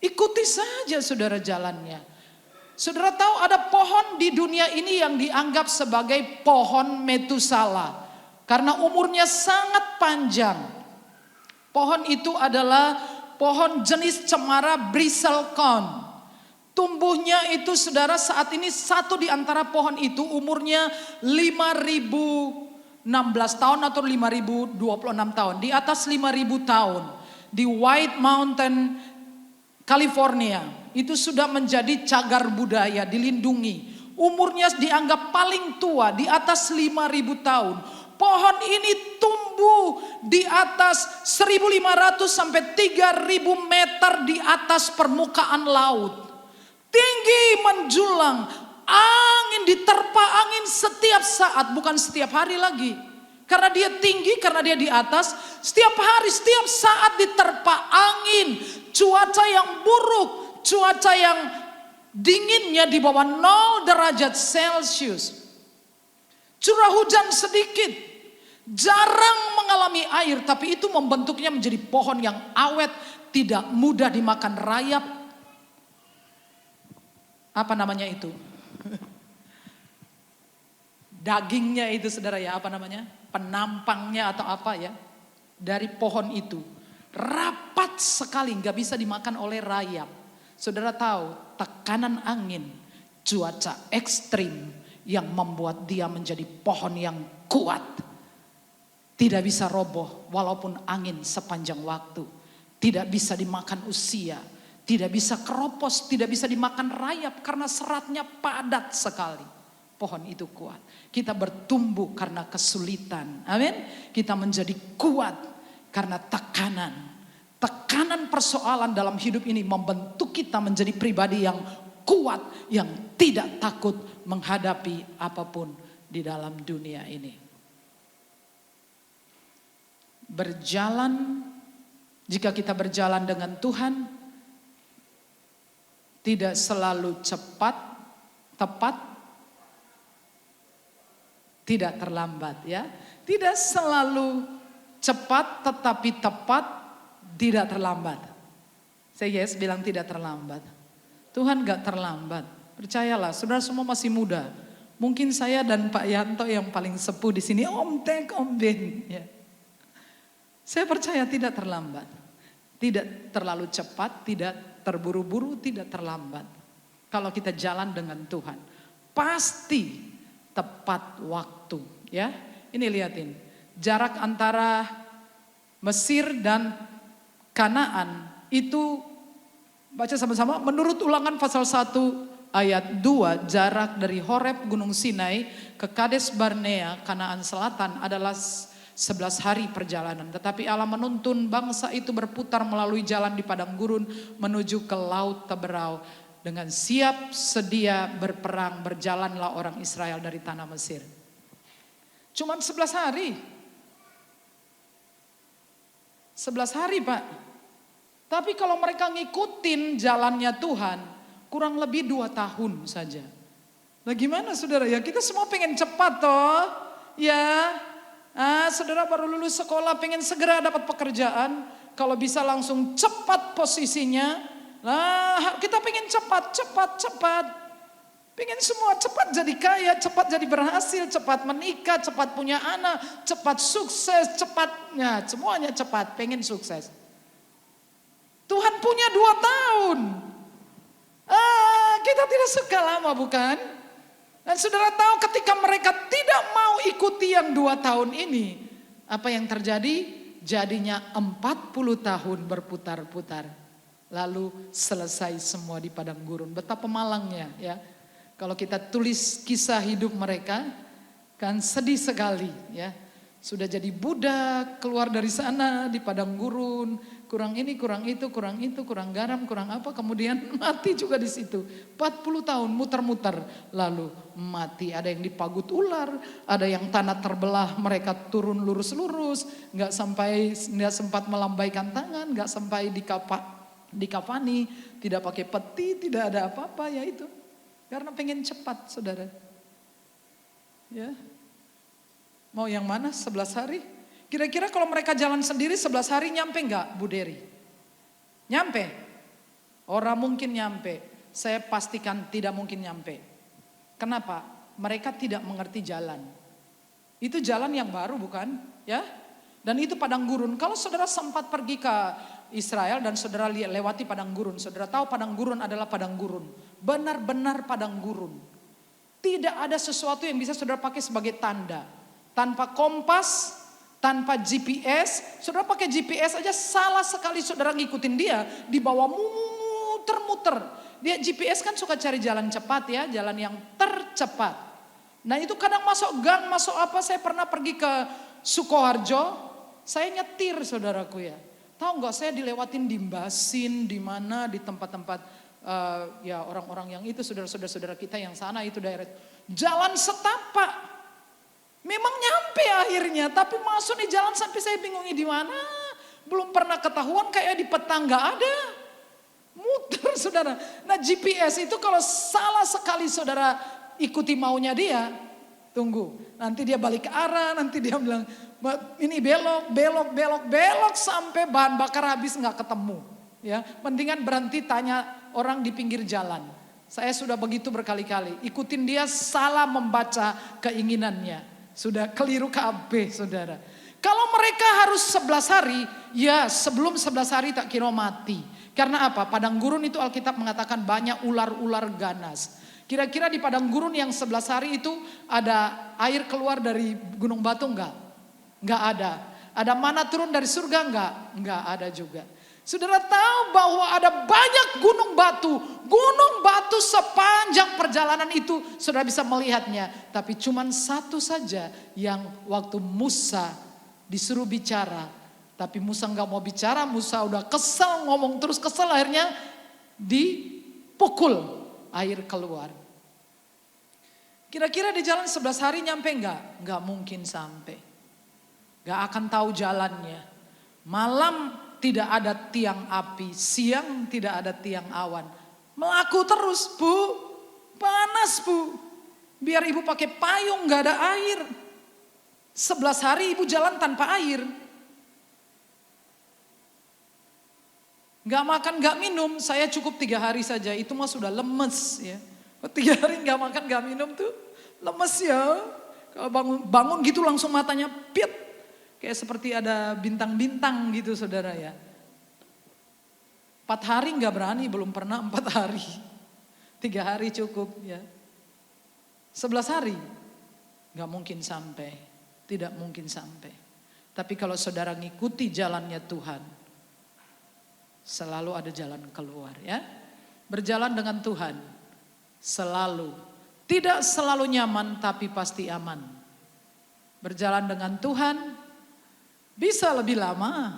Ikuti saja saudara jalannya. Saudara tahu ada pohon di dunia ini yang dianggap sebagai pohon Metusala. Karena umurnya sangat panjang. Pohon itu adalah pohon jenis cemara Bristlecone. Tumbuhnya itu saudara saat ini satu di antara pohon itu umurnya 5.016 tahun atau 5.026 tahun. Di atas 5.000 tahun. Di White Mountain, California. Itu sudah menjadi cagar budaya, dilindungi. Umurnya dianggap paling tua, di atas 5.000 tahun. Pohon ini tumbuh di atas 1.500 sampai 3.000 meter di atas permukaan laut. Tinggi menjulang, angin diterpa angin setiap saat, bukan setiap hari lagi. Karena dia tinggi, karena dia di atas, setiap hari, setiap saat diterpa angin. Cuaca yang buruk, cuaca yang dinginnya di bawah 0 derajat Celcius. Curah hujan sedikit, jarang mengalami air, tapi itu membentuknya menjadi pohon yang awet, tidak mudah dimakan rayap. Apa namanya itu? Dagingnya itu saudara ya, apa namanya? Penampangnya atau apa ya? Dari pohon itu. Rapat sekali, gak bisa dimakan oleh rayap. Saudara tahu, tekanan angin, cuaca ekstrim yang membuat dia menjadi pohon yang kuat. Tidak bisa roboh walaupun angin sepanjang waktu. Tidak bisa dimakan usia. Tidak bisa keropos, tidak bisa dimakan rayap karena seratnya padat sekali. Pohon itu kuat. Kita bertumbuh karena kesulitan. Amin. Kita menjadi kuat karena tekanan. Tekanan persoalan dalam hidup ini membentuk kita menjadi pribadi yang kuat. Yang tidak takut menghadapi apapun di dalam dunia ini. Berjalan, jika kita berjalan dengan Tuhan, tidak selalu cepat, tepat, tidak terlambat ya. Tidak selalu cepat tetapi tepat, tidak terlambat. Saya yes bilang tidak terlambat. Tuhan gak terlambat. Percayalah, saudara semua masih muda. Mungkin saya dan Pak Yanto yang paling sepuh di sini, Om Tek, Om Ben. Ya. Saya percaya tidak terlambat. Tidak terlalu cepat, tidak terburu-buru, tidak terlambat. Kalau kita jalan dengan Tuhan, pasti tepat waktu. Ya, ini lihatin, jarak antara Mesir dan Kanaan itu baca sama-sama. Menurut Ulangan pasal 1 ayat 2, jarak dari Horeb Gunung Sinai ke Kades Barnea, Kanaan Selatan adalah 11 hari perjalanan. Tetapi Allah menuntun bangsa itu berputar melalui jalan di padang gurun menuju ke Laut Teberau dengan siap sedia berperang berjalanlah orang Israel dari tanah Mesir. Cuman 11 hari. 11 hari Pak. Tapi kalau mereka ngikutin jalannya Tuhan, kurang lebih 2 tahun saja. Nah gimana saudara ya, kita semua pengen cepat toh. Ya, saudara baru lulus sekolah pengen segera dapat pekerjaan. Kalau bisa langsung cepat posisinya. Nah kita pengen cepat. Pengen semua cepat jadi kaya, cepat jadi berhasil, cepat menikah, cepat punya anak, cepat sukses, cepatnya semuanya cepat, pengen sukses. Tuhan punya 2 tahun. Kita tidak suka lama bukan? Dan saudara tahu ketika mereka tidak mau ikuti yang 2 tahun ini, apa yang terjadi? Jadinya 40 tahun berputar-putar. Lalu selesai semua di padang gurun. Betapa malangnya ya. Kalau kita tulis kisah hidup mereka, kan sedih sekali ya. Sudah jadi budak, keluar dari sana di padang gurun, kurang ini, kurang itu, kurang garam, kurang apa, kemudian mati juga di situ. 40 tahun muter-muter lalu mati. Ada yang dipagut ular, ada yang tanah terbelah, mereka turun lurus-lurus, nggak sempat melambaikan tangan, nggak sampai dikafani, tidak pakai peti, tidak ada apa-apa, ya itu. Karena pengen cepat, saudara. Ya. Mau yang mana? 11 hari? Kira-kira kalau mereka jalan sendiri 11 hari nyampe enggak, Bu Dery? Nyampe? Orang mungkin nyampe. Saya pastikan tidak mungkin nyampe. Kenapa? Mereka tidak mengerti jalan. Itu jalan yang baru bukan? Ya. Dan itu padang gurun. Kalau saudara sempat pergi ke Israel dan saudara lewati padang gurun. Saudara tahu padang gurun adalah padang gurun. Benar-benar padang gurun. Tidak ada sesuatu yang bisa saudara pakai sebagai tanda. Tanpa kompas, tanpa GPS. Saudara pakai GPS aja salah sekali saudara ngikutin dia. Dibawa muter-muter. Dia GPS kan suka cari jalan cepat ya. Jalan yang tercepat. Nah itu kadang masuk gang, masuk apa. Saya pernah pergi ke Sukoharjo. Saya nyetir saudaraku ya. Tahu nggak saya dilewatin di Basin, di mana, di tempat-tempat ya orang-orang yang itu saudara-saudara kita yang sana itu daerah jalan setapak. Memang nyampe akhirnya, tapi masuk di jalan sampai saya bingungi di mana. Belum pernah ketahuan kayak di peta nggak ada. Muter saudara. Nah GPS itu kalau salah sekali saudara ikuti maunya dia, tunggu. Nanti dia balik ke arah, nanti dia bilang ini belok sampai bahan bakar habis nggak ketemu. Ya, mendingan berhenti tanya orang di pinggir jalan. Saya sudah begitu berkali-kali. Ikutin dia salah membaca keinginannya. Sudah keliru KB saudara. Kalau mereka harus 11 hari, ya sebelum 11 hari tak kira mati. Karena apa? Padang gurun itu Alkitab mengatakan banyak ular-ular ganas. Kira-kira di padang gurun yang 11 hari itu ada air keluar dari gunung batu enggak? Enggak ada. Ada mana turun dari surga enggak? Enggak ada juga. Saudara tahu bahwa ada banyak gunung batu. Gunung batu sepanjang perjalanan itu saudara bisa melihatnya. Tapi cuman satu saja yang waktu Musa disuruh bicara. Tapi Musa nggak mau bicara, Musa udah kesel ngomong terus kesel akhirnya dipukul air keluar. Kira-kira di jalan 11 hari nyampe nggak? Nggak mungkin sampai. Nggak akan tahu jalannya. Malam tidak ada tiang api, siang tidak ada tiang awan. Melaku terus Bu, panas Bu. Biar ibu pakai payung gak ada air. 11 hari ibu jalan tanpa air. Gak makan gak minum, saya cukup 3 hari saja. Itu mah sudah lemes ya. 3 hari gak makan gak minum tuh lemes ya. Kalau bangun gitu langsung matanya piet. Kayak seperti ada bintang-bintang gitu saudara ya. 4 hari gak berani, belum pernah 4 hari. 3 hari cukup ya. 11 hari gak mungkin sampai. Tidak mungkin sampai. Tapi kalau saudara ngikuti jalannya Tuhan, selalu ada jalan keluar ya. Berjalan dengan Tuhan selalu. Tidak selalu nyaman tapi pasti aman. Berjalan dengan Tuhan bisa lebih lama,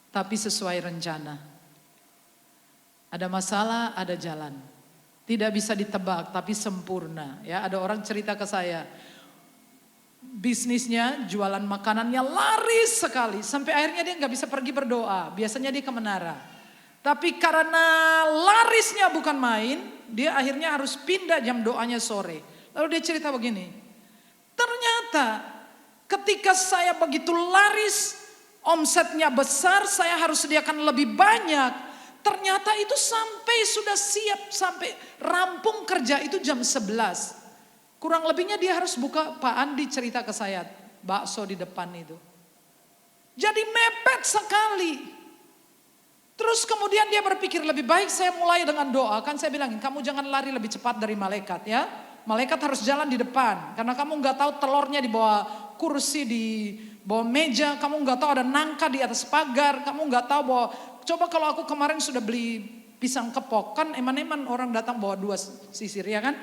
tapi sesuai rencana. Ada masalah, ada jalan. tidak bisa ditebak tapi sempurna. Ya, ada orang cerita ke saya, bisnisnya jualan makanannya laris sekali sampai akhirnya dia nggak bisa pergi berdoa. Biasanya dia ke menara. Tapi karena larisnya bukan main, dia akhirnya harus pindah jam doanya sore. Lalu dia cerita begini, ternyata ketika saya begitu laris, omsetnya besar, saya harus sediakan lebih banyak. Ternyata itu sampai sudah siap, sampai rampung kerja itu jam 11. Kurang lebihnya dia harus buka, Pak Andi cerita ke saya, bakso di depan itu. Jadi mepet sekali. Terus kemudian dia berpikir lebih baik saya mulai dengan doa. Kan saya bilangin, kamu jangan lari lebih cepat dari malaikat ya. Malaikat harus jalan di depan. Karena kamu gak tahu telurnya di bawah kursi, di bawah meja. Kamu gak tahu ada nangka di atas pagar. Kamu gak tahu bahwa, coba kalau aku kemarin sudah beli pisang kepok. Kan eman-eman orang datang bawa 2 sisir ya kan.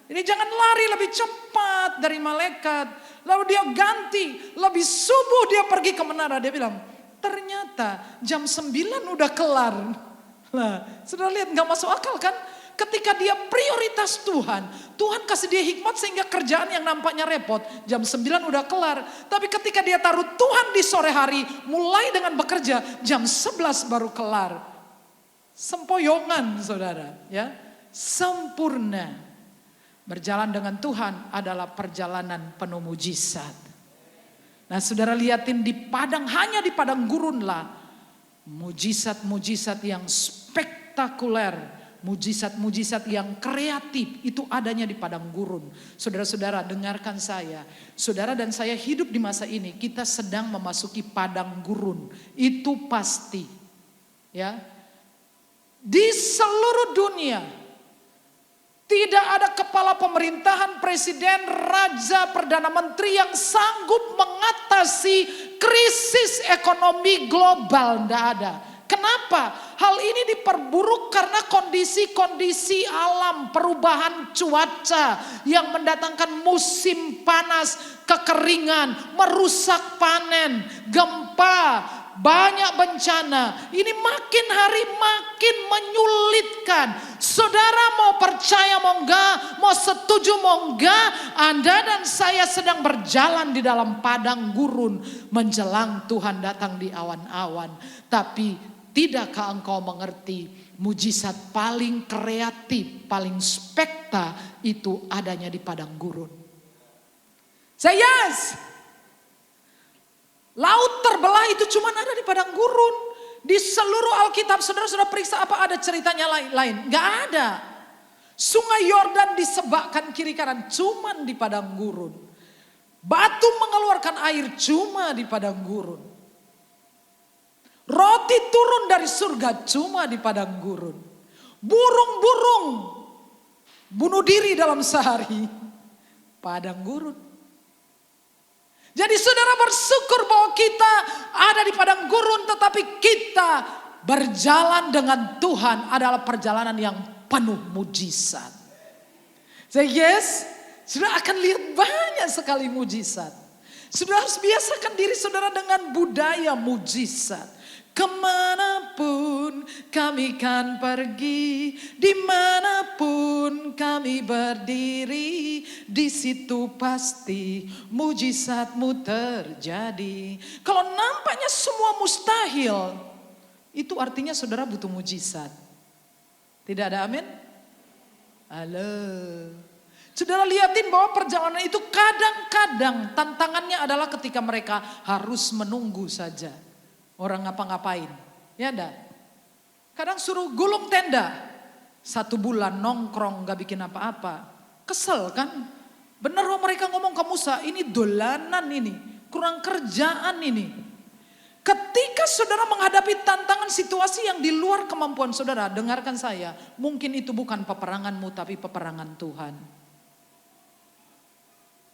Jadi jangan lari lebih cepat dari malaikat. Lalu dia ganti, lebih subuh dia pergi ke menara. Dia bilang, ternyata jam 9 udah kelar. Nah, sudah lihat gak masuk akal kan? Ketika dia prioritas Tuhan, Tuhan kasih dia hikmat sehingga kerjaan yang nampaknya repot, jam 9 udah kelar. Tapi ketika dia taruh Tuhan di sore hari, mulai dengan bekerja, jam 11 baru kelar. Sempoyongan saudara, ya, sempurna. Berjalan dengan Tuhan adalah perjalanan penuh mujizat. Nah saudara lihatin di padang, hanya di padang gurun lah, mujizat-mujizat yang spektakuler. Mujizat-mujizat yang kreatif itu adanya di padang gurun. Saudara-saudara dengarkan saya. Saudara dan saya hidup di masa ini, kita sedang memasuki padang gurun. Itu pasti. Ya. Di seluruh dunia tidak ada kepala pemerintahan, presiden, raja, perdana menteri yang sanggup mengatasi krisis ekonomi global. Tidak ada. Kenapa? Hal ini diperburuk karena kondisi-kondisi alam, perubahan cuaca yang mendatangkan musim panas, kekeringan, merusak panen, gempa, banyak bencana. Ini makin hari makin menyulitkan. Saudara mau percaya mau enggak, mau setuju mau enggak, Anda dan saya sedang berjalan di dalam padang gurun menjelang Tuhan datang di awan-awan. Tapi tidakkah engkau mengerti mujizat paling kreatif, paling spekta itu adanya di padang gurun? Say yes. Laut terbelah itu cuma ada di padang gurun. Di seluruh Alkitab saudara sudah periksa apa ada ceritanya lain? Gak ada. Sungai Yordan disebakkan kiri kanan cuma di padang gurun. Batu mengeluarkan air cuma di padang gurun. Roti turun dari surga cuma di padang gurun. Burung-burung bunuh diri dalam sehari, padang gurun. Jadi saudara bersyukur bahwa kita ada di padang gurun, tetapi kita berjalan dengan Tuhan adalah perjalanan yang penuh mujizat. Say yes, saudara akan lihat banyak sekali mujizat. Saudara harus biasakan diri saudara dengan budaya mujizat. Kemanapun kami kan pergi, dimanapun kami berdiri, di situ pasti mujizatmu terjadi. Kalau nampaknya semua mustahil, itu artinya saudara butuh mujizat. Tidak ada amin? Halo. Saudara lihatin bahwa perjalanan itu kadang-kadang tantangannya adalah ketika mereka harus menunggu saja. Orang ngapa-ngapain, ya dah. Kadang suruh gulung tenda, 1 bulan nongkrong gak bikin apa-apa. Kesel kan? Bener loh mereka ngomong ke Musa, ini dolanan ini, kurang kerjaan ini. Ketika saudara menghadapi tantangan situasi yang di luar kemampuan saudara, dengarkan saya, mungkin itu bukan peperanganmu tapi peperangan Tuhan.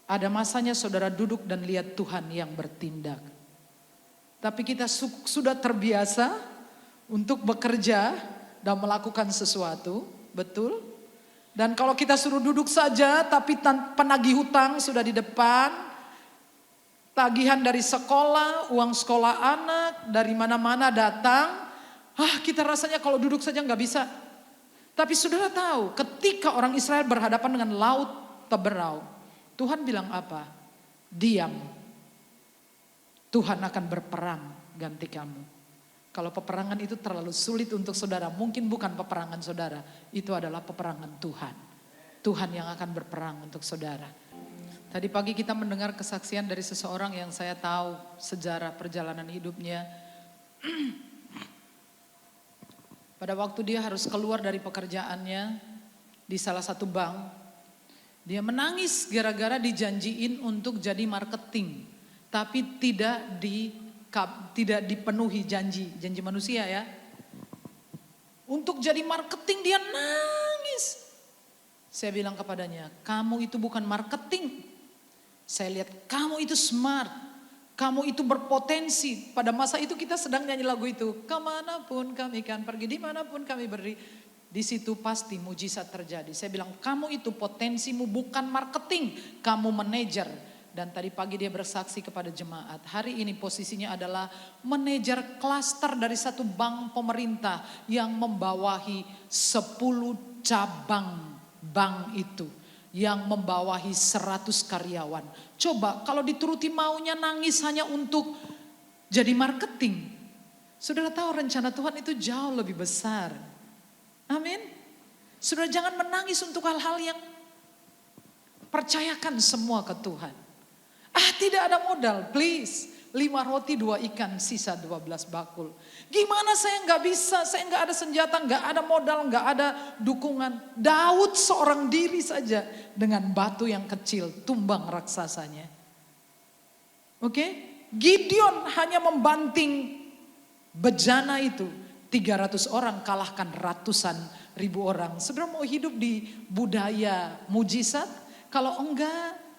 Ada masanya saudara duduk dan lihat Tuhan yang bertindak. Tapi kita sudah terbiasa untuk bekerja dan melakukan sesuatu, betul? Dan kalau kita suruh duduk saja tapi penagih hutang sudah di depan, tagihan dari sekolah, uang sekolah anak, dari mana-mana datang, kita rasanya kalau duduk saja nggak bisa. Tapi saudara tahu ketika orang Israel berhadapan dengan laut Teberau, Tuhan bilang apa? Diam. Tuhan akan berperang ganti kamu. Kalau peperangan itu terlalu sulit untuk saudara, mungkin bukan peperangan saudara, itu adalah peperangan Tuhan. Tuhan yang akan berperang untuk saudara. Tadi pagi kita mendengar kesaksian dari seseorang yang saya tahu sejarah perjalanan hidupnya. Pada waktu dia harus keluar dari pekerjaannya di salah satu bank, dia menangis gara-gara dijanjiin untuk jadi marketing, tapi tidak dipenuhi janji manusia ya. Untuk jadi marketing dia nangis. Saya bilang kepadanya, kamu itu bukan marketing. Saya lihat kamu itu smart. Kamu itu berpotensi. Pada masa itu kita sedang nyanyi lagu itu. Kemanapun kami kan pergi, dimanapun kami berdiri. Di situ pasti mujizat terjadi. Saya bilang kamu itu potensimu bukan marketing. Kamu manajer. Dan tadi pagi dia bersaksi kepada jemaat. Hari ini posisinya adalah manajer klaster dari satu bank pemerintah. Yang membawahi 10 cabang bank itu. Yang membawahi 100 karyawan. Coba kalau dituruti maunya nangis hanya untuk jadi marketing. Saudara tahu rencana Tuhan itu jauh lebih besar. Amin. Saudara jangan menangis untuk hal-hal yang percayakan semua ke Tuhan. Tidak ada modal, please. 5 roti 2 ikan sisa 12 bakul. Gimana saya nggak bisa, saya nggak ada senjata, nggak ada modal, nggak ada dukungan. Daud seorang diri saja dengan batu yang kecil tumbang raksasanya. Oke? Gideon hanya membanting bejana itu. 300 orang kalahkan ratusan ribu orang. Saudara mau hidup di budaya mujizat? Kalau enggak,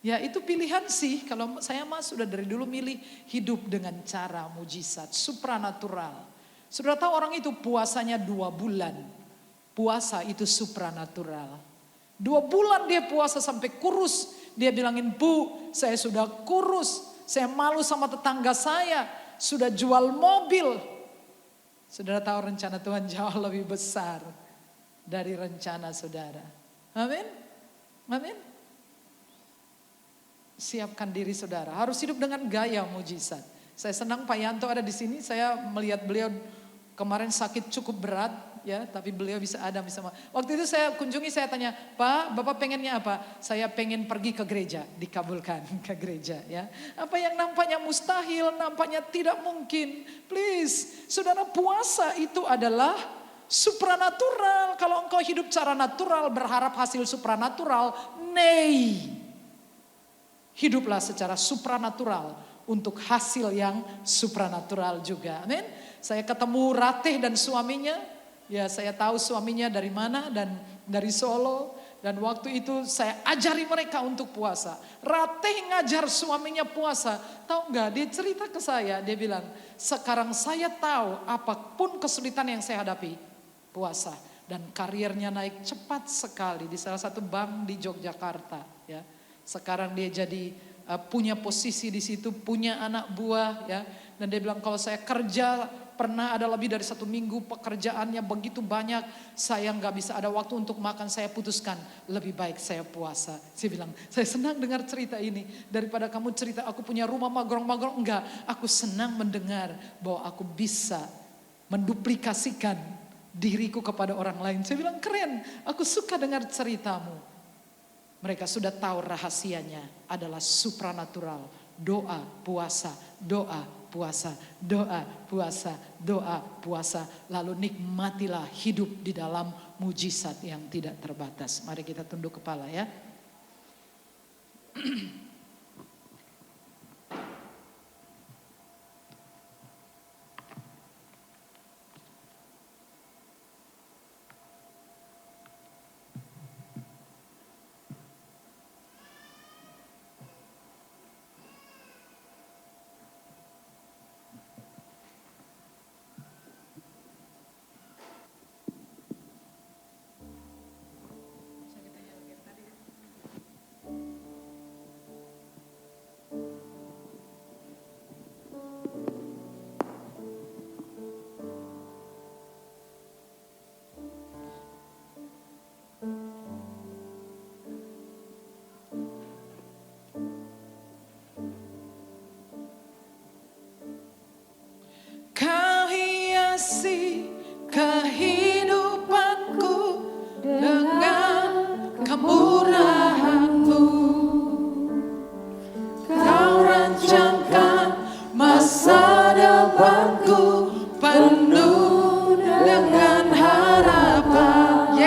ya itu pilihan sih. Kalau saya mah sudah dari dulu milih hidup dengan cara mujizat, supranatural. Sudah tahu orang itu puasanya 2 bulan. Puasa itu supranatural. 2 bulan dia puasa sampai kurus. Dia bilangin, Bu, saya sudah kurus. Saya malu sama tetangga saya. Sudah jual mobil. Saudara tahu rencana Tuhan jauh lebih besar dari rencana saudara. Amin. Amin. Siapkan diri saudara, harus hidup dengan gaya mujizat. Saya senang Pak Yanto ada di sini, saya melihat beliau kemarin sakit cukup berat ya, tapi beliau bisa ada bersama. Waktu itu saya kunjungi, saya tanya, Pak, Bapak pengennya apa? Saya pengen pergi ke gereja, dikabulkan ke gereja ya. Apa yang nampaknya mustahil, nampaknya tidak mungkin. Please, saudara, puasa itu adalah supranatural. Kalau engkau hidup cara natural berharap hasil supranatural, hiduplah secara supranatural untuk hasil yang supranatural juga. Amin. Saya ketemu Ratih dan suaminya. Ya, saya tahu suaminya dari mana dan dari Solo. Dan waktu itu saya ajari mereka untuk puasa. Ratih ngajar suaminya puasa. Tahu nggak? Dia cerita ke saya. Dia bilang, sekarang saya tahu apapun kesulitan yang saya hadapi, puasa. Dan karirnya naik cepat sekali di salah satu bank di Yogyakarta. Ya. Sekarang dia jadi punya posisi di situ, punya anak buah ya. Dan dia bilang kalau saya kerja pernah ada lebih dari 1 minggu pekerjaannya begitu banyak, saya nggak bisa ada waktu untuk makan, saya putuskan lebih baik saya puasa. Saya bilang saya senang dengar cerita ini daripada kamu cerita aku punya rumah magrong-magrong. Enggak, aku senang mendengar bahwa aku bisa menduplikasikan diriku kepada orang lain. Saya bilang keren, aku suka dengar ceritamu. Mereka sudah tahu rahasianya adalah supranatural. Doa, puasa, doa, puasa, doa, puasa, doa, puasa. Lalu nikmatilah hidup di dalam mujizat yang tidak terbatas. Mari kita tunduk kepala ya.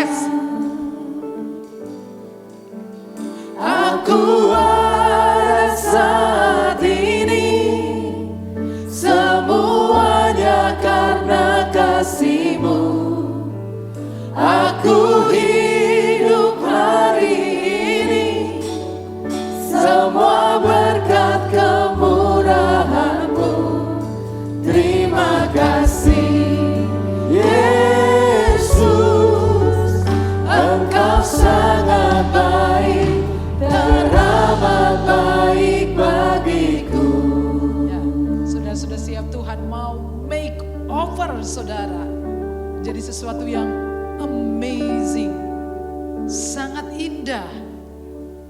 Yes. Aku ada saat ini, semuanya karena kasih-Mu. Aku hidup hari ini, semua berkat kemurahan-Mu. Terima kasih Yesus, Engkau sangat baik, teramat baik bagiku. Ya, sudah siap Tuhan mau make over saudara. Jadi sesuatu yang amazing, sangat indah.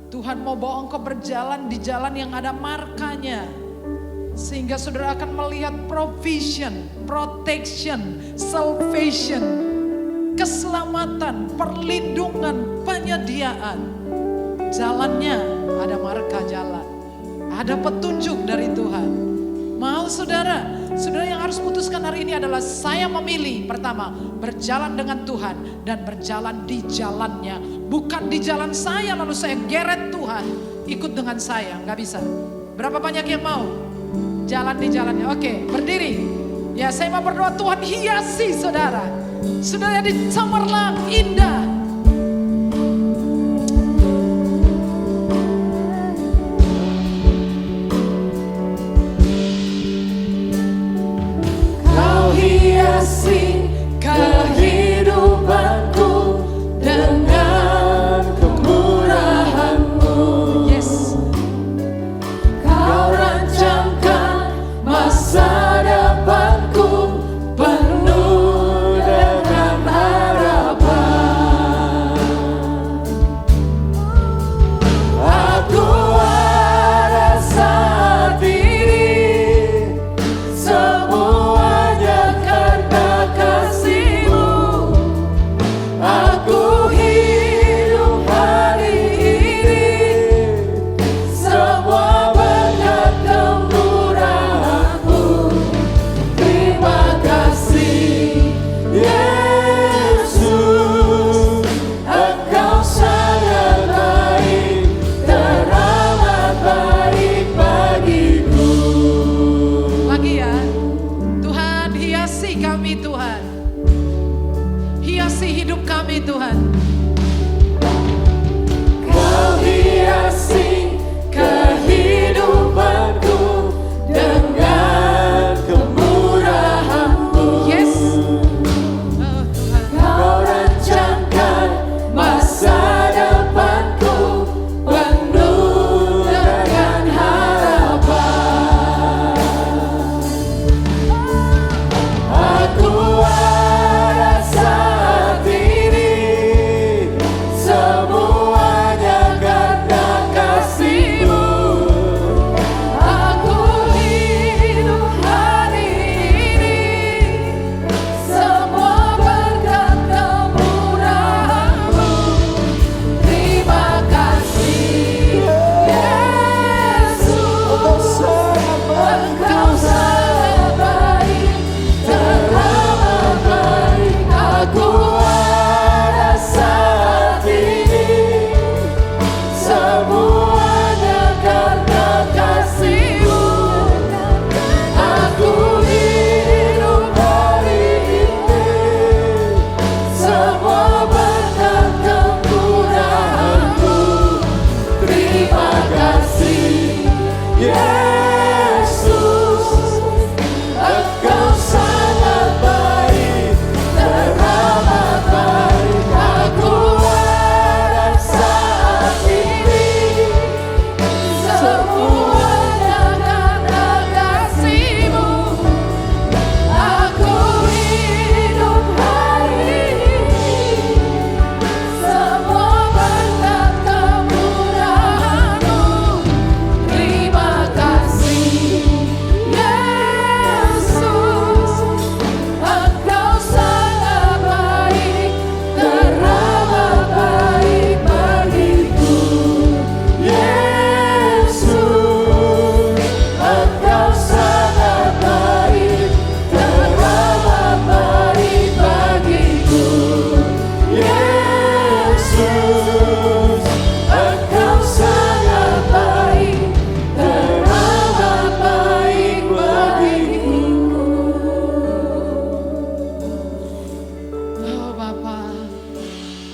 Tuhan mau bawa engkau berjalan di jalan yang ada markanya. Sehingga saudara akan melihat provision, protection, salvation, keselamatan, perlindungan, penyediaan. Jalannya ada marka jalan, ada petunjuk dari Tuhan. Mau saudara yang harus putuskan hari ini adalah saya memilih pertama berjalan dengan Tuhan dan berjalan di jalannya. Bukan di jalan saya lalu saya geret Tuhan ikut dengan saya, nggak bisa. Berapa banyak yang mau jalan di jalannya? Oke, berdiri. Ya, saya mau berdoa Tuhan hiasi saudara. Saudara di cemerlang indah. Kau hiasi kehidupanku dengan kemurahan-Mu. Yes. Kau rancangkan masa depanku penuh dengan harapan. Aku ada saat ini, semuanya karena kasih-Mu. Aku hidup hari ini, semua berkat kemurahan-Mu. Terima kasih Yesus, Engkau sangat baik, teramat baik bagiku. Lagi ya, Tuhan hiasi kami Tuhan. Hiasi hidup kami Tuhan. Kau hiasi kehidupanku dengan kemurahan-Mu. Yes. Oh, Tuhan. Kau rancangkan masa depanku penuh dengan harapan. Aku ada saat ini, semuanya karena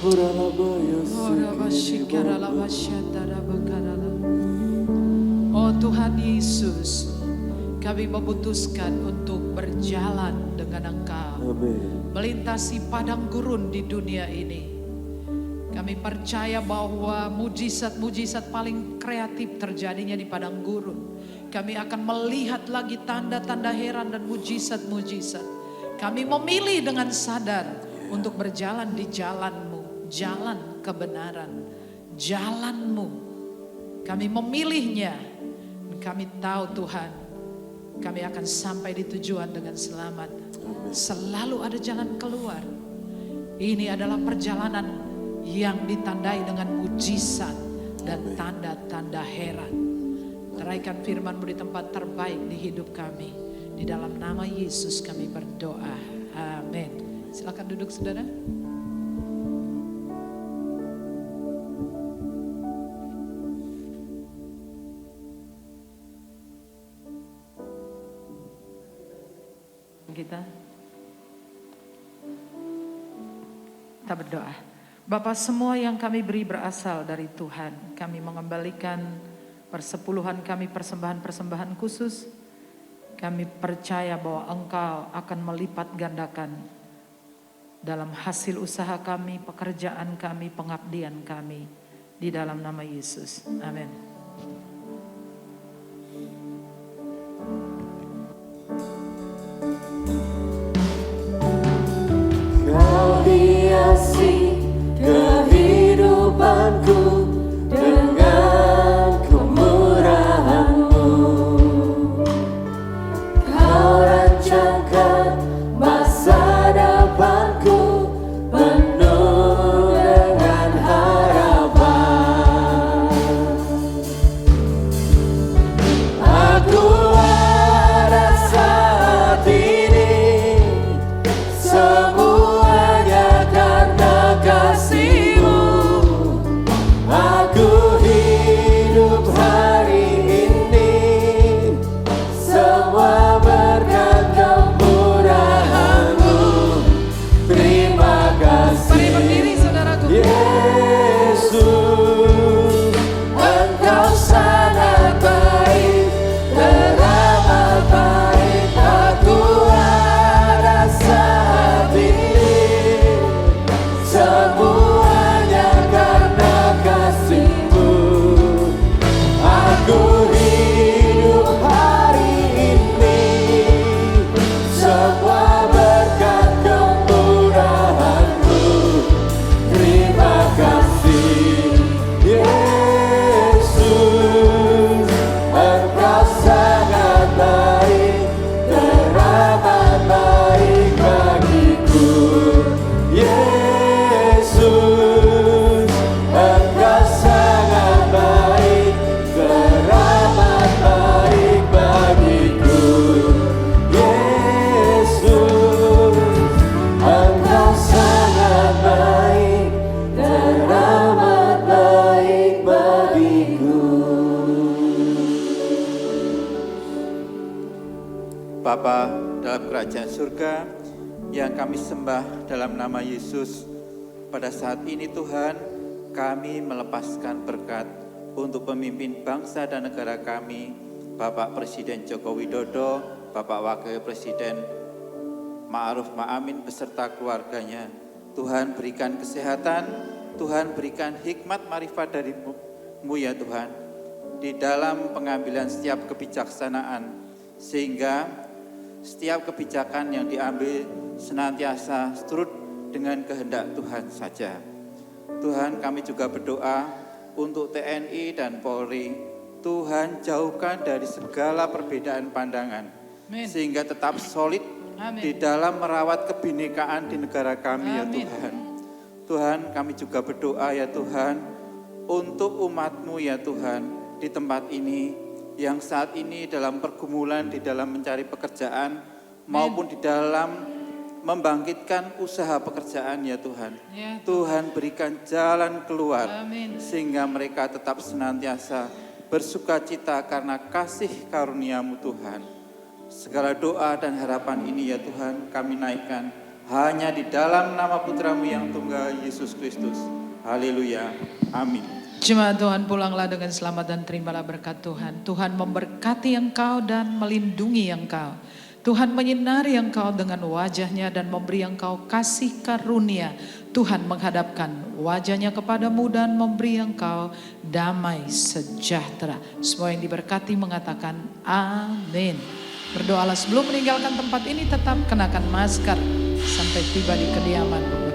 Oh Tuhan Yesus, kami memutuskan untuk berjalan dengan Engkau, melintasi padang gurun di dunia ini. Kami percaya bahwa mujizat-mujizat paling kreatif terjadinya di padang gurun. Kami akan melihat lagi tanda-tanda heran dan mujizat-mujizat. Kami memilih dengan sadar untuk berjalan di jalan-Mu, jalan kebenaran, jalan-Mu. Kami memilihnya. Kami tahu Tuhan, kami akan sampai di tujuan dengan selamat. Selalu ada jalan keluar. Ini adalah perjalanan yang ditandai dengan mujizat dan tanda-tanda heran. Teraikan firman-Mu di tempat terbaik di hidup kami. Di dalam nama Yesus kami berdoa. Amin. Silakan duduk saudara. Kita berdoa. Bapa, semua yang kami beri berasal dari Tuhan. Kami mengembalikan persepuluhan kami, persembahan-persembahan khusus. Kami percaya bahwa Engkau akan melipat gandakan dalam hasil usaha kami, pekerjaan kami, pengabdian kami. Di dalam nama Yesus. Amin. Hiasi kehidupanku dengan kemurahan-Mu. Kau rancangkan masa depanku penuh dengan harapan. Aku ada saat ini semuanya karena kasih-Mu. Aku hidup hari ini semua berkat kemurahan-Mu. Terima kasih. Mari berdiri saudaraku. Yesus, Engkau sangat baik, teramat baik. Aku ada saat ini semuanya karena kasih-Mu. Aku hidup hari ini semua berkat kemurahan-Mu. Terima kasih Yesus, Engkau sangat baik, teramat baik bagiku. Yesus, Engkau sangat baik, teramat baik bagiku. Yesus, Engkau sangat baik, teramat baik bagiku. Bapa dalam kerajaan surga yang kami sembah dalam nama Yesus, pada saat ini Tuhan kami melepaskan berkat untuk pemimpin bangsa dan negara kami, Bapak Presiden Joko Widodo, Bapak Wakil Presiden Ma'ruf Ma'amin beserta keluarganya. Tuhan berikan kesehatan, Tuhan berikan hikmat marifat dari-Mu ya Tuhan, di dalam pengambilan setiap kebijaksanaan, sehingga setiap kebijakan yang diambil senantiasa seturut dengan kehendak Tuhan saja. Tuhan, kami juga berdoa untuk TNI dan Polri. Tuhan, jauhkan dari segala perbedaan pandangan, Amin. sehingga tetap solid Amin. di dalam merawat kebinekaan di negara kami ya Amin. Tuhan. Tuhan, kami juga berdoa ya Tuhan untuk umat-Mu ya Tuhan di tempat ini, yang saat ini dalam pergumulan di dalam mencari pekerjaan maupun di dalam membangkitkan usaha pekerjaan ya Tuhan. Ya, Tuhan berikan jalan keluar Amin. sehingga mereka tetap senantiasa bersukacita karena kasih karunia-Mu Tuhan. Segala doa dan harapan ini ya Tuhan kami naikkan hanya di dalam nama Putramu yang tunggal, Yesus Kristus. Haleluya. Amin. Jemaat Tuhan, pulanglah dengan selamat dan terimalah berkat Tuhan. Tuhan memberkati engkau dan melindungi engkau. Tuhan menyinari engkau dengan wajahnya dan memberi engkau kasih karunia. Tuhan menghadapkan wajahnya kepadamu dan memberi engkau damai sejahtera. Semua yang diberkati mengatakan amin. Berdoalah sebelum meninggalkan tempat ini, tetap kenakan masker sampai tiba di kediaman.